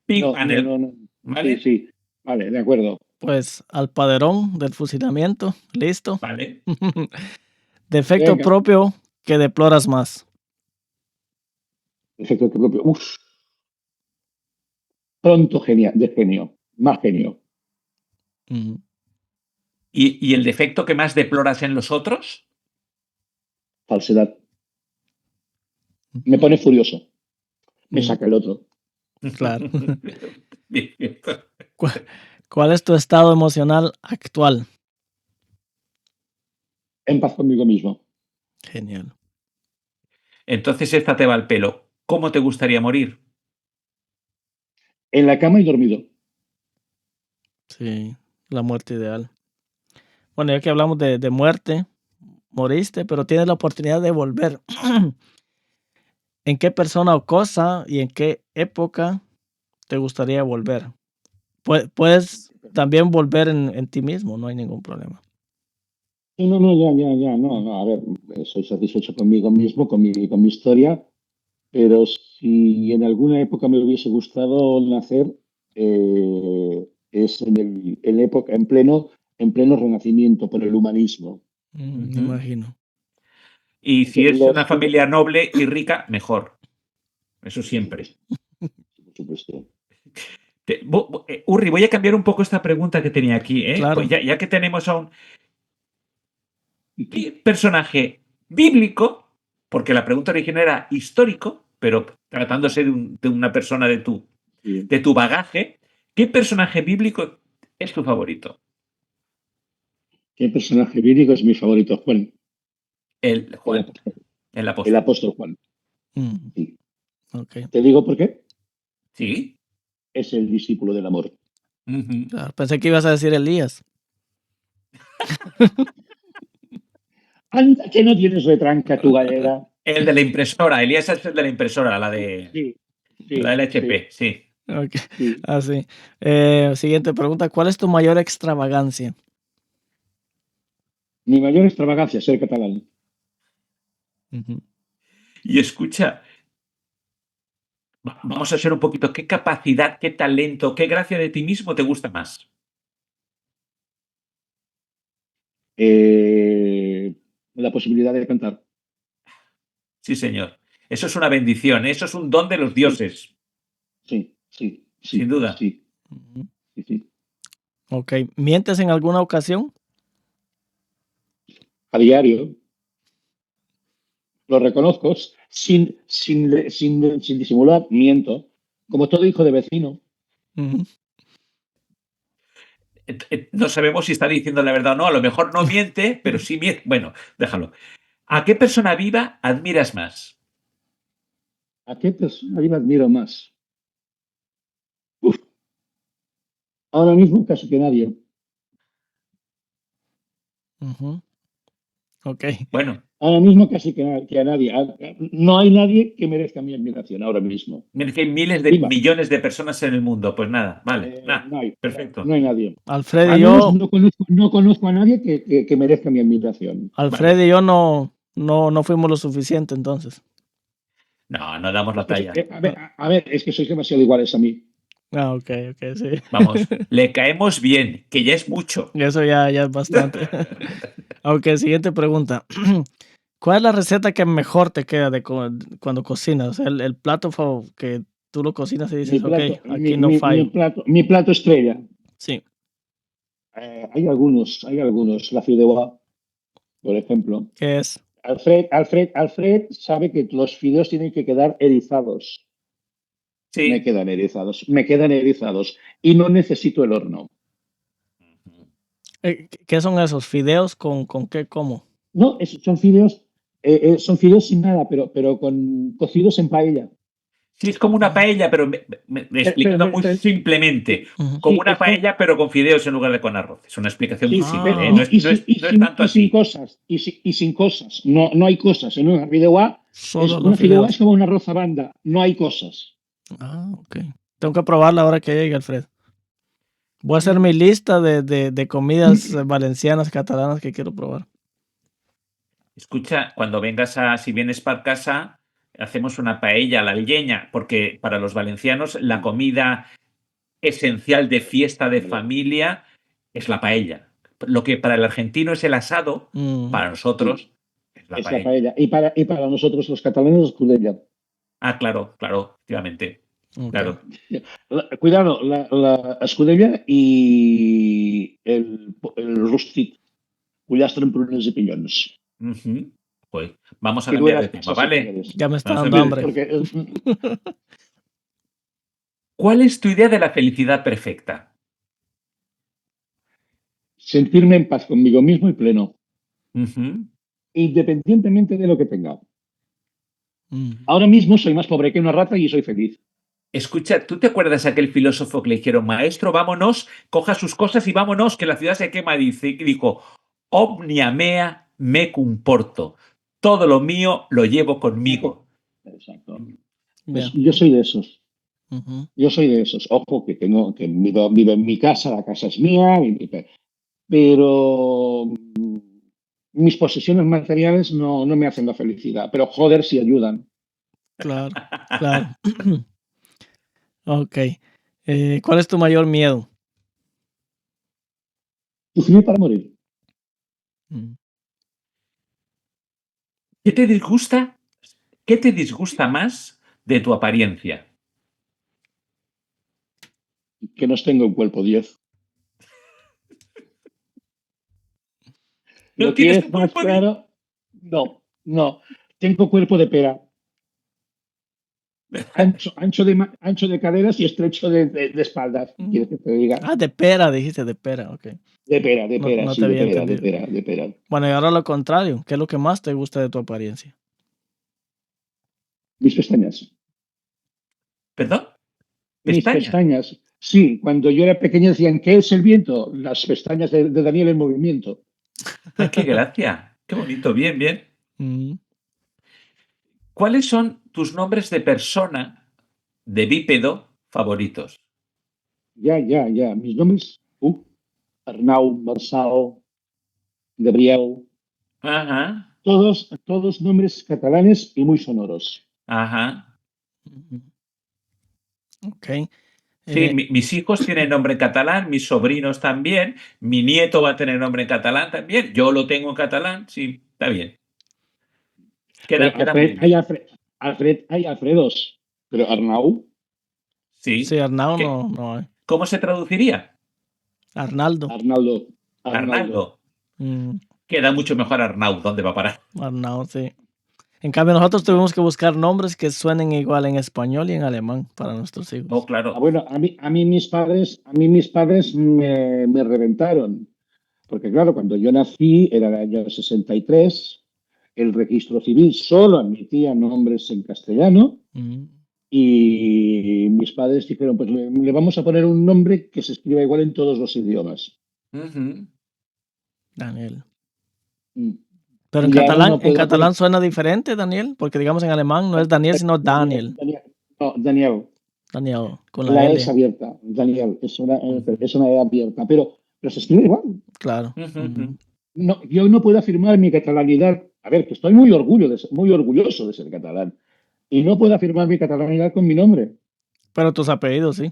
Big no, no, panel, no, no. Sí, ¿vale? sí. Vale, de acuerdo. Pues al paderón del fusilamiento, listo. Vale. Defecto Venga. propio que deploras más. Efecto propio. Uf, pronto genial, de genio. Más genio. Ujú. ¿Y el defecto que más deploras en los otros? Falsedad. Me pone furioso. Me Mm, saca el otro. claro. ¿Cuál es tu estado emocional actual? En paz conmigo mismo. Genial. Entonces esta te va al pelo. ¿Cómo te gustaría morir? En la cama y dormido. Sí, la muerte ideal. Bueno, ya que hablamos de muerte, moriste, pero tienes la oportunidad de volver. ¿En qué persona o cosa y en qué época te gustaría volver? Puedes también volver en ti mismo, no hay ningún problema. No, no, ya. No. A ver, soy satisfecho conmigo mismo, con mi historia, pero si en alguna época me hubiese gustado nacer, es en pleno renacimiento por el humanismo. Me Ujú. imagino. Y Porque si es una familia noble y rica, mejor. Eso siempre. por supuesto. Urri, voy a cambiar un poco esta pregunta que tenía aquí, ¿eh? Pues Claro. ya que tenemos a un personaje bíblico, porque la pregunta original era histórico, pero tratándose de una persona Sí. de tu bagaje, ¿qué personaje bíblico es tu favorito? ¿Qué personaje bíblico es mi favorito? Juan, El el Juan, apóstol, el el apóstol. apóstol Juan. Mm, Sí. ok. Te digo por qué. ¿Sí? Es el discípulo del amor. Ujú. Claro, pensé que ibas a decir Elías. Anda, que no tienes retranca tu galera. El de la impresora, Elías es el de la impresora, Sí, la sí, sí, LHP, sí. Ok, sí. así. Siguiente pregunta. ¿Cuál es tu mayor extravagancia? Mi mayor extravagancia, ser catalán. Ujú. Y escucha, vamos a ser un poquito, ¿qué capacidad, qué talento, qué gracia de ti mismo te gusta más? La posibilidad de cantar. Sí, señor. Eso es una bendición, eso es un don de los Sí, dioses, sin duda. sí, Ujú. sí. Ok. ¿Mientes en alguna ocasión? A diario, lo reconozco, sin disimular, miento. Como todo hijo de vecino. Ujú. No sabemos si está diciendo la verdad o no, a lo mejor no miente, pero sí miente. Bueno, déjalo. ¿A qué persona viva admiras más? ¿A qué persona viva admiro más? Uf, ahora mismo casi que nadie. Ujú. Ok. Bueno, Ahora mismo casi que a nadie. No hay nadie que merezca mi admiración ahora mismo. mira que hay miles de Viva. millones de personas en el mundo. Pues nada, vale, nada, No perfecto. hay nadie. Alfred y Al menos yo, no conozco a nadie que merezca mi admiración. Alfred Vale. y yo no fuimos lo suficiente entonces. No, no damos la Es que, talla. a ver, es que sois demasiado iguales a mí. Ah, ok, sí. Vamos, le caemos bien, que ya es mucho. Eso ya es bastante. Ok, siguiente pregunta. ¿Cuál es la receta que mejor te queda cuando cocinas? O sea, el plato que tú lo cocinas y Mi dices, ok, plato, aquí no fallo. mi plato estrella. Sí. Hay algunos. La fideuá, por ejemplo. ¿Qué es? Alfred sabe que los fideos tienen que quedar erizados. Me quedan erizados. Y no necesito el horno. ¿Qué son esos? ¿Fideos con qué? ¿Cómo? No, son fideos sin nada, pero cocidos en paella. Sí, es como una paella, pero explicado muy simplemente. Como una paella, pero con fideos en lugar de con arroz. Es una explicación muy simple. No es tanto así. Sin cosas. No hay cosas. En una fideuá es como una arroz a banda. No hay cosas. Ok. Tengo que probarla ahora que llegue, Alfred. Voy a hacer mi lista de comidas valencianas, catalanas que quiero probar. Escucha, cuando si vienes para casa, hacemos una paella a la leña, porque para los valencianos la comida esencial de fiesta de familia es la paella. Lo que para el argentino es el asado, para nosotros es la paella. Y para nosotros los catalanes es escudella. Claro, efectivamente. Okay. Claro. Cuidado, la escudella y el rústic, pollastre en prunes y piñones. Pues vamos a cambiar de tema, ¿vale? Ya me está dando hambre. ¿Cuál es tu idea de la felicidad perfecta? Sentirme en paz conmigo mismo y pleno. Independientemente de lo que tenga. Ahora mismo soy más pobre que una rata y soy feliz. Escucha, ¿tú te acuerdas aquel filósofo que le dijeron, maestro, vámonos, coja sus cosas y vámonos, que la ciudad se quema? Dijo, omnia mea me comporto. Todo lo mío lo llevo conmigo. Exacto. Pues yo soy de esos. Yo soy de esos. Ojo, que vivo en mi casa, la casa es mía, pero mis posesiones materiales no me hacen la felicidad. Pero joder, si ayudan. Claro. Ok. ¿Cuál es tu mayor miedo? Sufrir para morir. ¿Qué te disgusta? ¿Qué te disgusta más de tu apariencia? Que no tengo un cuerpo 10. ¿No tienes un cuerpo claro? No. Tengo cuerpo de pera. Ancho de caderas y estrecho de espaldas. ¿Quieres que te diga? De pera, dijiste, de pera, ok. De pera, no sí, de pera. Bueno, y ahora lo contrario. ¿Qué es lo que más te gusta de tu apariencia? Mis pestañas. ¿Perdón? Mis pestañas. Sí, cuando yo era pequeño decían, ¿qué es el viento? Las pestañas de Daniel en movimiento. ¡Qué gracia! ¡Qué bonito! Bien. ¿Cuáles son tus nombres de persona, de bípedo, favoritos? Ya. Mis nombres, Arnau, Marçal, Gabriel. Ajá. Todos nombres catalanes y muy sonoros. Ajá. Ok. Sí, mis hijos tienen nombre en catalán, mis sobrinos también, mi nieto va a tener nombre en catalán también, yo lo tengo en catalán, sí, está bien. Hay Alfredos, pero Arnau. Sí. Arnau no hay. ¿Cómo se traduciría? Arnaldo. Queda mucho mejor Arnau, ¿dónde va a parar? Arnau, sí. En cambio, nosotros tuvimos que buscar nombres que suenen igual en español y en alemán para nuestros hijos. Oh, claro. Bueno, a mí mis padres me reventaron. Porque claro, cuando yo nací era el año 63, el registro civil solo admitía nombres en castellano y mis padres dijeron, pues le vamos a poner un nombre que se escriba igual en todos los idiomas. Daniel. Pero en catalán suena diferente, Daniel, porque digamos en alemán no es Daniel, sino Daniel. Daniel. Con la L es abierta. Daniel, es una E abierta, pero se escribe igual. Claro. No, yo no puedo afirmar mi catalanidad. A ver, que estoy muy orgulloso de ser catalán. Y no puedo afirmar mi catalanidad con mi nombre. Pero tus apellidos, sí.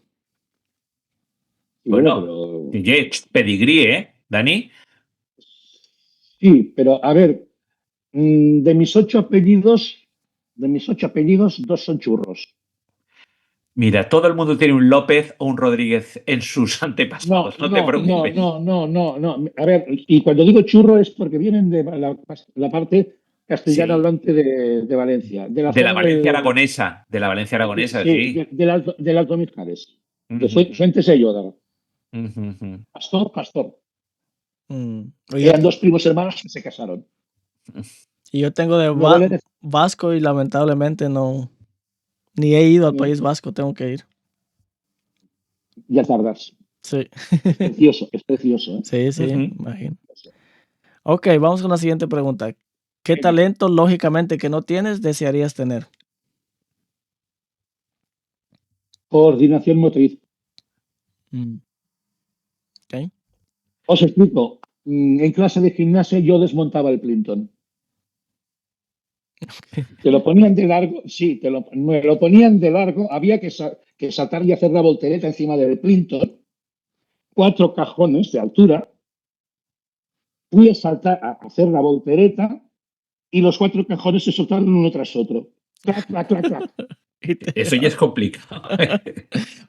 Bueno, pedigrí, Dani. Sí, pero a ver, de mis 8 apellidos, 2 son churros. Mira, todo el mundo tiene un López o un Rodríguez en sus antepasados, no te preocupes. No. A ver, y cuando digo churro es porque vienen de la parte castellano Sí. hablante de Valencia, de la De la zona Valencia aragonesa. De la Valencia aragonesa, sí, sí. del Alto Mijares, de Ujú, Fuentes de Ayódar. ujú, ujú. Pastor. Y yo, Eran dos primos hermanos que se casaron. y yo tengo de Luego le vasco y lamentablemente no, ni he ido al decía, País Vasco, tengo que ir. ya tardas. Sí, Es precioso, ¿eh? sí, sí, Ujú. imagino. Ok, vamos con la siguiente pregunta. ¿Qué talento, lógicamente, que no tienes, desearías tener? Coordinación motriz. Mm, ok. Os explico. En clase de gimnasia yo desmontaba el Plinton. Te lo ponían de largo, sí, me lo ponían de largo, había que saltar y hacer la voltereta encima del Plinton, 4 cajones de altura, fui a saltar a hacer la voltereta y los 4 cajones se soltaron uno tras otro. Clac, clac, clac, clac. Y te- Eso ya es complicado.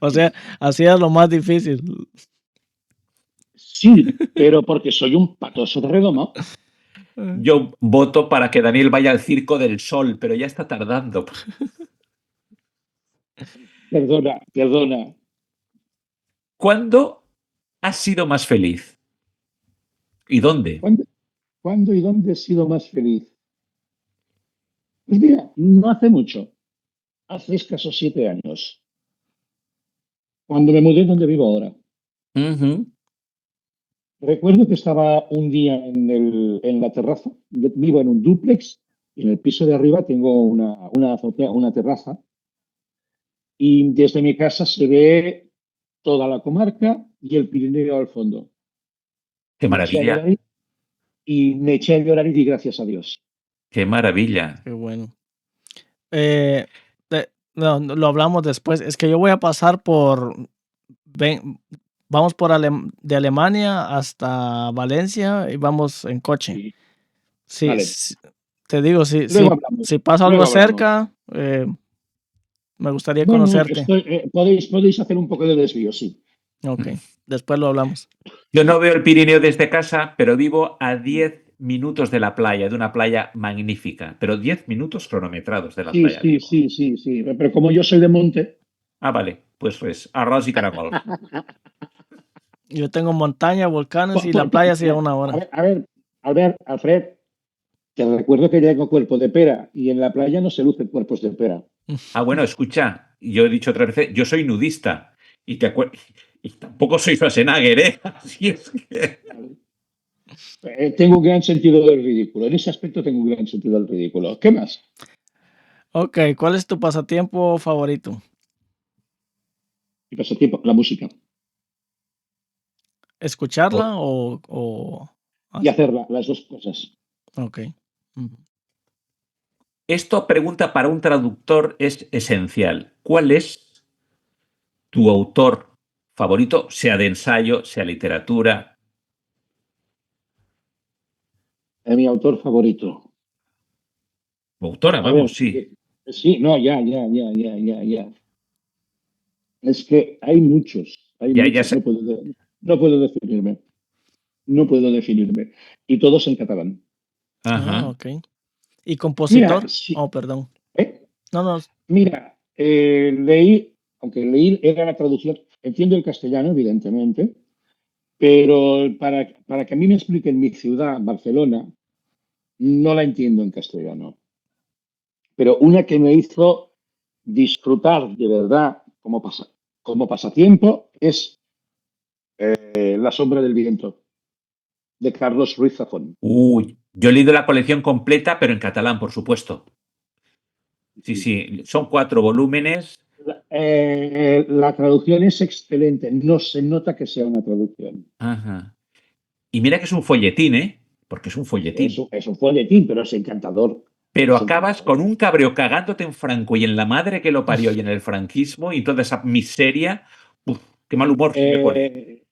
O sea, hacías lo más difícil. Sí, pero porque soy un patoso de redomo. Yo voto para que Daniel vaya al Circo del Sol, pero ya está tardando. Perdona, perdona. ¿Cuándo has sido más feliz? ¿Y dónde? ¿Cuándo y dónde he sido más feliz? Pues mira, no hace mucho, hace escasos 7 años, cuando me mudé donde vivo ahora. Ujú. Recuerdo que estaba un día en la terraza. Yo vivo en un dúplex y en el piso de arriba tengo una azotea, una terraza. Y desde mi casa se ve toda la comarca y el Pirineo al fondo. Qué Me eché a maravilla, llorar me eché a llorar y di gracias a Dios. qué maravilla. Qué bueno. Eh, no, lo hablamos después. Es que yo voy a pasar vamos de Alemania hasta Valencia y vamos en coche. Sí, Sí, vale. te digo, Luego hablamos. si pasa algo Luego hablamos. cerca, me gustaría Bueno, conocerte. podéis hacer un poco de desvío, sí. Ok, después lo hablamos. Yo no veo el Pirineo desde casa, pero vivo a 10 minutos de la playa, de una playa magnífica. Pero 10 minutos cronometrados de la Sí, playa sí, vivo. sí, sí, sí. Pero como yo soy de monte, Ah, vale, pues arroz y caracol. Yo tengo montaña, volcanes y la playa sí a una a hora. ver, a ver, Albert, Alfred, te recuerdo que tengo cuerpo de pera y en la playa no se lucen cuerpos de pera. Ah, bueno, escucha, yo he dicho otras veces, yo soy nudista y y tampoco soy Schwarzenegger, ¿eh? Así es que... Tengo un gran sentido del ridículo. En ese aspecto tengo un gran sentido del ridículo. ¿Qué más? Ok, ¿cuál es tu pasatiempo favorito? Mi pasatiempo, la música. ¿Escucharla Oh, o Y hacerla, las dos cosas. ok. Ujú. esto pregunta para un traductor es esencial. ¿Cuál es tu autor favorito, sea de ensayo, sea literatura? Es mi autor favorito. O autora, A ver, vamos, sí. sí, no, ya. Es que hay Ya, ya muchos. sé. No puedo definirme. No puedo definirme. Y todos en catalán. Ah, Ajá. ok. ¿Y Mira, compositor? sí, Oh, perdón. ¿eh? No, no. Mira, aunque leí era la traducción, entiendo el castellano, evidentemente, pero para que a mí me expliquen mi ciudad, Barcelona, no la entiendo en castellano. Pero una que me hizo disfrutar de verdad como pasatiempo es La sombra del viento, de Carlos Ruiz Zafón. Uy, yo he leído la colección completa, pero en catalán, por supuesto. Sí, sí, son 4 volúmenes. La traducción es excelente, no se nota que sea una traducción. Ajá. Y mira que es un folletín, ¿eh? Porque es un folletín. Es un folletín, pero es encantador. Pero Es acabas encantador. con un cabreo cagándote en Franco y en la madre que lo parió y en el franquismo y toda esa miseria. Uf, qué mal humor se me pone.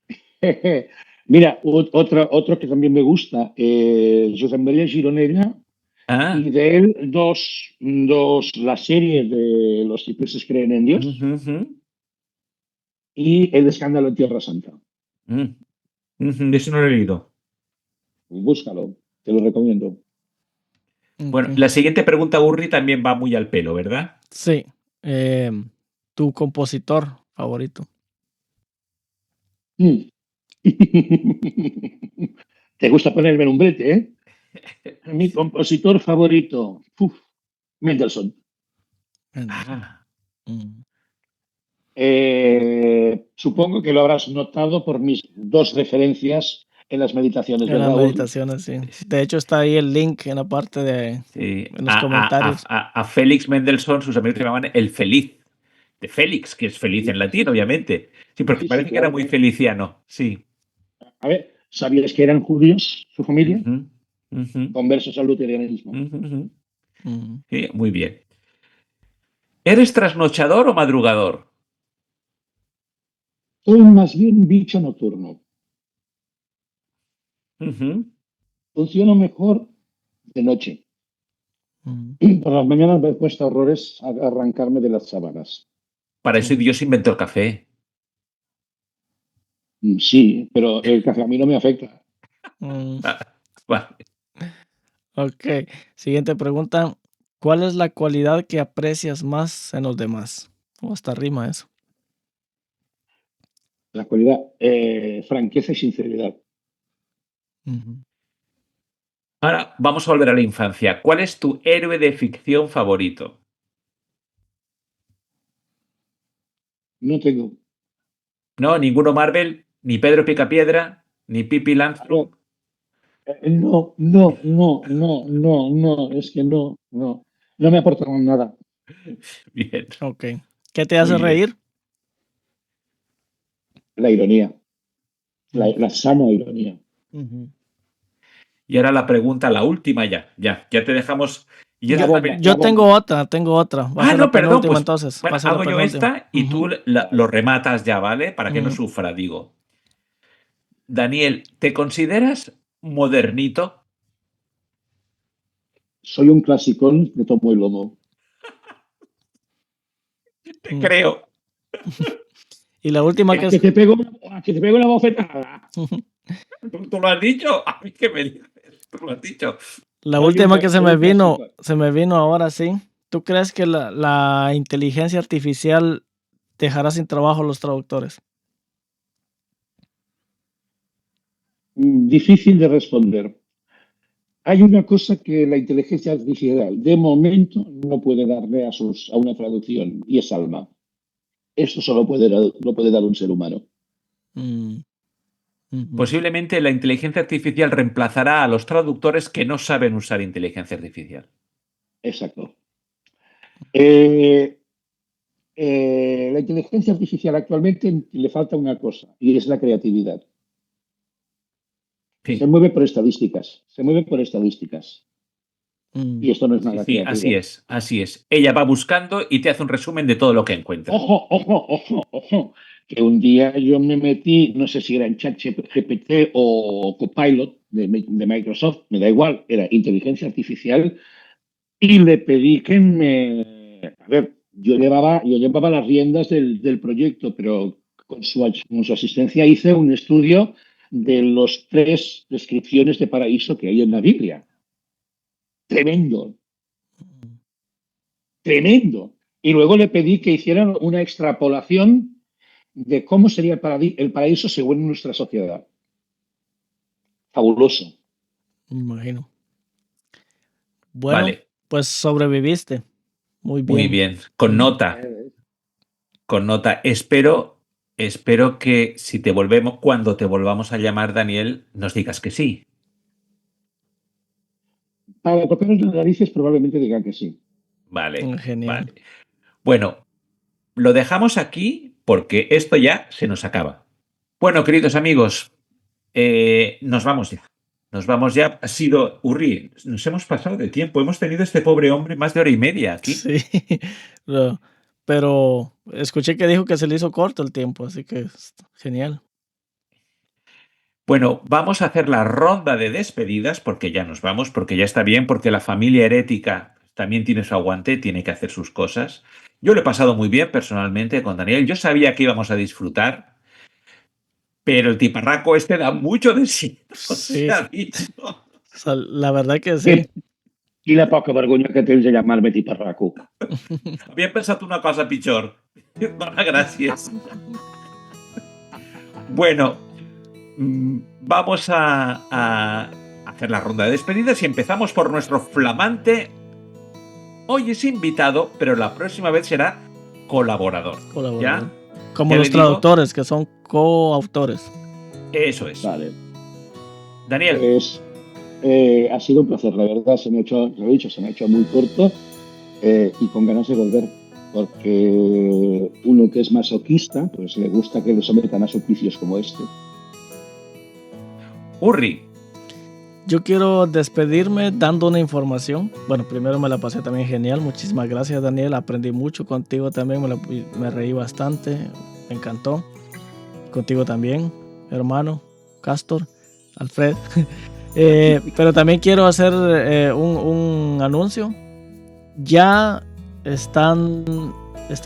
Eh, Mira, otro que también me gusta, Josep María Gironella, Ah, y de él la serie de Los cipreses creen en Dios ujú, ujú, y El escándalo en Tierra Santa. ujú, eso no lo he leído. Búscalo, te lo recomiendo. Bueno, Ok. la siguiente pregunta, Urri, también va muy al pelo, ¿verdad? Sí. ¿Tu compositor favorito? Mm. Te gusta ponerme en un brete, ¿eh? Mi compositor favorito, Mendelssohn. Mendelssohn. Ah, Mm. Supongo que lo habrás notado por mis dos referencias en las meditaciones, En las ¿verdad, Uri? meditaciones, sí. De hecho, está ahí el link en la parte en sí. los comentarios. A Félix Mendelssohn, sus amigos le llamaban el feliz, de Félix, que es feliz en Sí, latín, sí. obviamente. Sí, porque Sí, sí, parece que era claro, muy claro. feliciano, sí. A ver, ¿sabías que eran judíos, su familia? Ujú, ujú, Conversos al luteranismo. ujú, ujú. Mm. Sí, muy bien. ¿Eres trasnochador o madrugador? Soy más bien bicho nocturno. Ujú. Funciono mejor de noche. Mm. Por las mañanas me cuesta horrores arrancarme de las sábanas. Para eso Mm. Dios inventó el café. Sí, pero el café a mí no me afecta. Mm. Ah, vale. Ok. Siguiente pregunta. ¿Cuál es la cualidad que aprecias más en los demás? O hasta rima eso. La cualidad, franqueza y sinceridad. Ujú. Ahora vamos a volver a la infancia. ¿Cuál es tu héroe de ficción favorito? No tengo. No, ninguno Marvel, ni Pedro Picapiedra, ni Pippi A ver, Langstrom. no, no, no, no, no, no, es que no, no. No me aportan nada. Bien, Ok. ¿Qué te hace muy bien. reír? La ironía, Mm. la sana ironía. Ujú. Y ahora la pregunta, la última ya te dejamos. Y es La la bomba, Yo la también. bomba. tengo otra. Va a Ah, ser la no, perdón, penúltima pues entonces. Va bueno, a ser la hago yo penúltima. esta y tú Ujú. lo Vale. rematas ya, ¿vale? Para que no Mm. sufra, digo. Daniel, ¿te consideras modernito? Soy un clasicón de tomo y lomo. Te Mm. creo. Y la última A que que es. te pego, a que te pego una bofetada. ¿Tú lo has dicho? ¿A mí qué me dices? Tú lo has dicho. La última que Soy un clásico. se me vino ahora sí. ¿Tú crees que la inteligencia artificial dejará sin trabajo a los traductores? Difícil de responder. Hay una cosa que la inteligencia artificial de momento no puede darle a una traducción y es alma. Eso solo lo puede dar un ser humano. Mm. Ujú. Posiblemente la inteligencia artificial reemplazará a los traductores que no saben usar inteligencia artificial. Exacto. Eh, la inteligencia artificial actualmente le falta una cosa y es la creatividad. Se Sí, mueve por estadísticas, se mueve por estadísticas. Mm. Y esto no es sí, nada sí, así creativo. es, así es. Ella va buscando y te hace un resumen de todo lo que encuentra. Ojo, ojo, ojo, ojo. Que un día yo me metí, no sé si era en ChatGPT o Copilot de Microsoft, me da igual, era inteligencia artificial, y le pedí que me... A ver, yo llevaba las riendas del proyecto, pero con su asistencia hice un estudio de los tres descripciones de paraíso que hay en la Biblia. Tremendo, tremendo. Y luego le pedí que hicieran una extrapolación de cómo sería el paraíso según nuestra sociedad. Fabuloso. Me imagino. Bueno, Vale, pues sobreviviste. Muy muy bien. bien. Con Ujú. nota, con nota. Espero que si te volvemos, cuando te volvamos a llamar, Daniel, nos digas que sí. Para tocar las narices probablemente digan que sí. Vale, Genial. vale. Bueno, lo dejamos aquí porque esto ya se nos acaba. Bueno, queridos amigos, nos vamos ya. Nos vamos ya. Ha sido, Urri, nos hemos pasado de tiempo. Hemos tenido este pobre hombre más de hora y media aquí. Sí. Lo- Pero escuché que dijo que se le hizo corto el tiempo, así que genial. Bueno, vamos a hacer la ronda de despedidas porque ya nos vamos, porque ya está bien, porque la familia herética también tiene su aguante, tiene que hacer sus cosas. Yo lo he pasado muy bien personalmente con Daniel. Yo sabía que íbamos a disfrutar, pero el tiparraco este da mucho de sí. No se Sí, ha dicho. la verdad que sí. ¿Qué, Quina poca vergonya que tens de llamar-me tiparraco. Havia pensat una cosa pitjor. Dona gràcies. Bueno, vamos a hacer la ronda de despedidas y empezamos por nuestro flamante. Hoy es invitado, pero la próxima vez será colaborador. ¿Ya? Como los traductores, que son coautores. Eso es. Vale. Daniel. Pues, ha sido un placer, la verdad. Se me ha hecho muy corto y con ganas de volver. Porque uno que es masoquista, pues le gusta que le sometan a suplicios como este. Urri. Yo quiero despedirme dando una información. Bueno, primero me la pasé también genial. Muchísimas gracias, Daniel. Aprendí mucho contigo también. Me reí bastante. Me encantó. Contigo también, hermano, Castor, Alfred. Pero también quiero hacer un anuncio. Ya está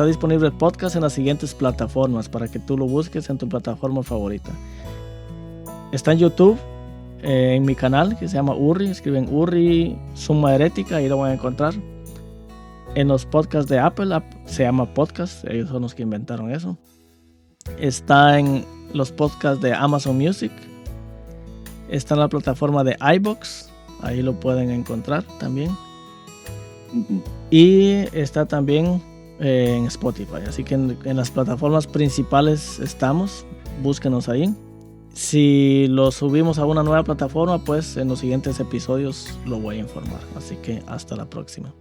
disponible el podcast en las siguientes plataformas para que tú lo busques en tu plataforma favorita. Está en YouTube. En mi canal que se llama Urri, escriben Urri Summa Herética, ahí lo van a encontrar. En los podcasts de Apple se llama Podcast, ellos son los que inventaron eso. Está en los podcasts de Amazon Music. Está en la plataforma de iVoox, ahí lo pueden encontrar también. Y está también en Spotify, así que en las plataformas principales estamos, búsquenos ahí. Si lo subimos a una nueva plataforma, pues en los siguientes episodios lo voy a informar. Así que hasta la próxima.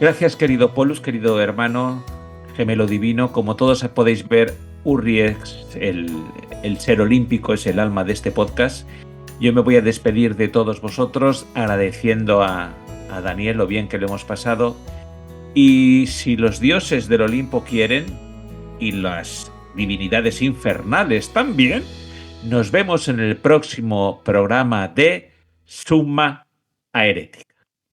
Gracias, querido Polus, querido hermano, gemelo divino. Como todos podéis ver, Urri es el ser olímpico, es el alma de este podcast. Yo me voy a despedir de todos vosotros agradeciendo a Daniel lo bien que lo hemos pasado. Y si los dioses del Olimpo quieren, y las divinidades infernales también, nos vemos en el próximo programa de Summa Herética.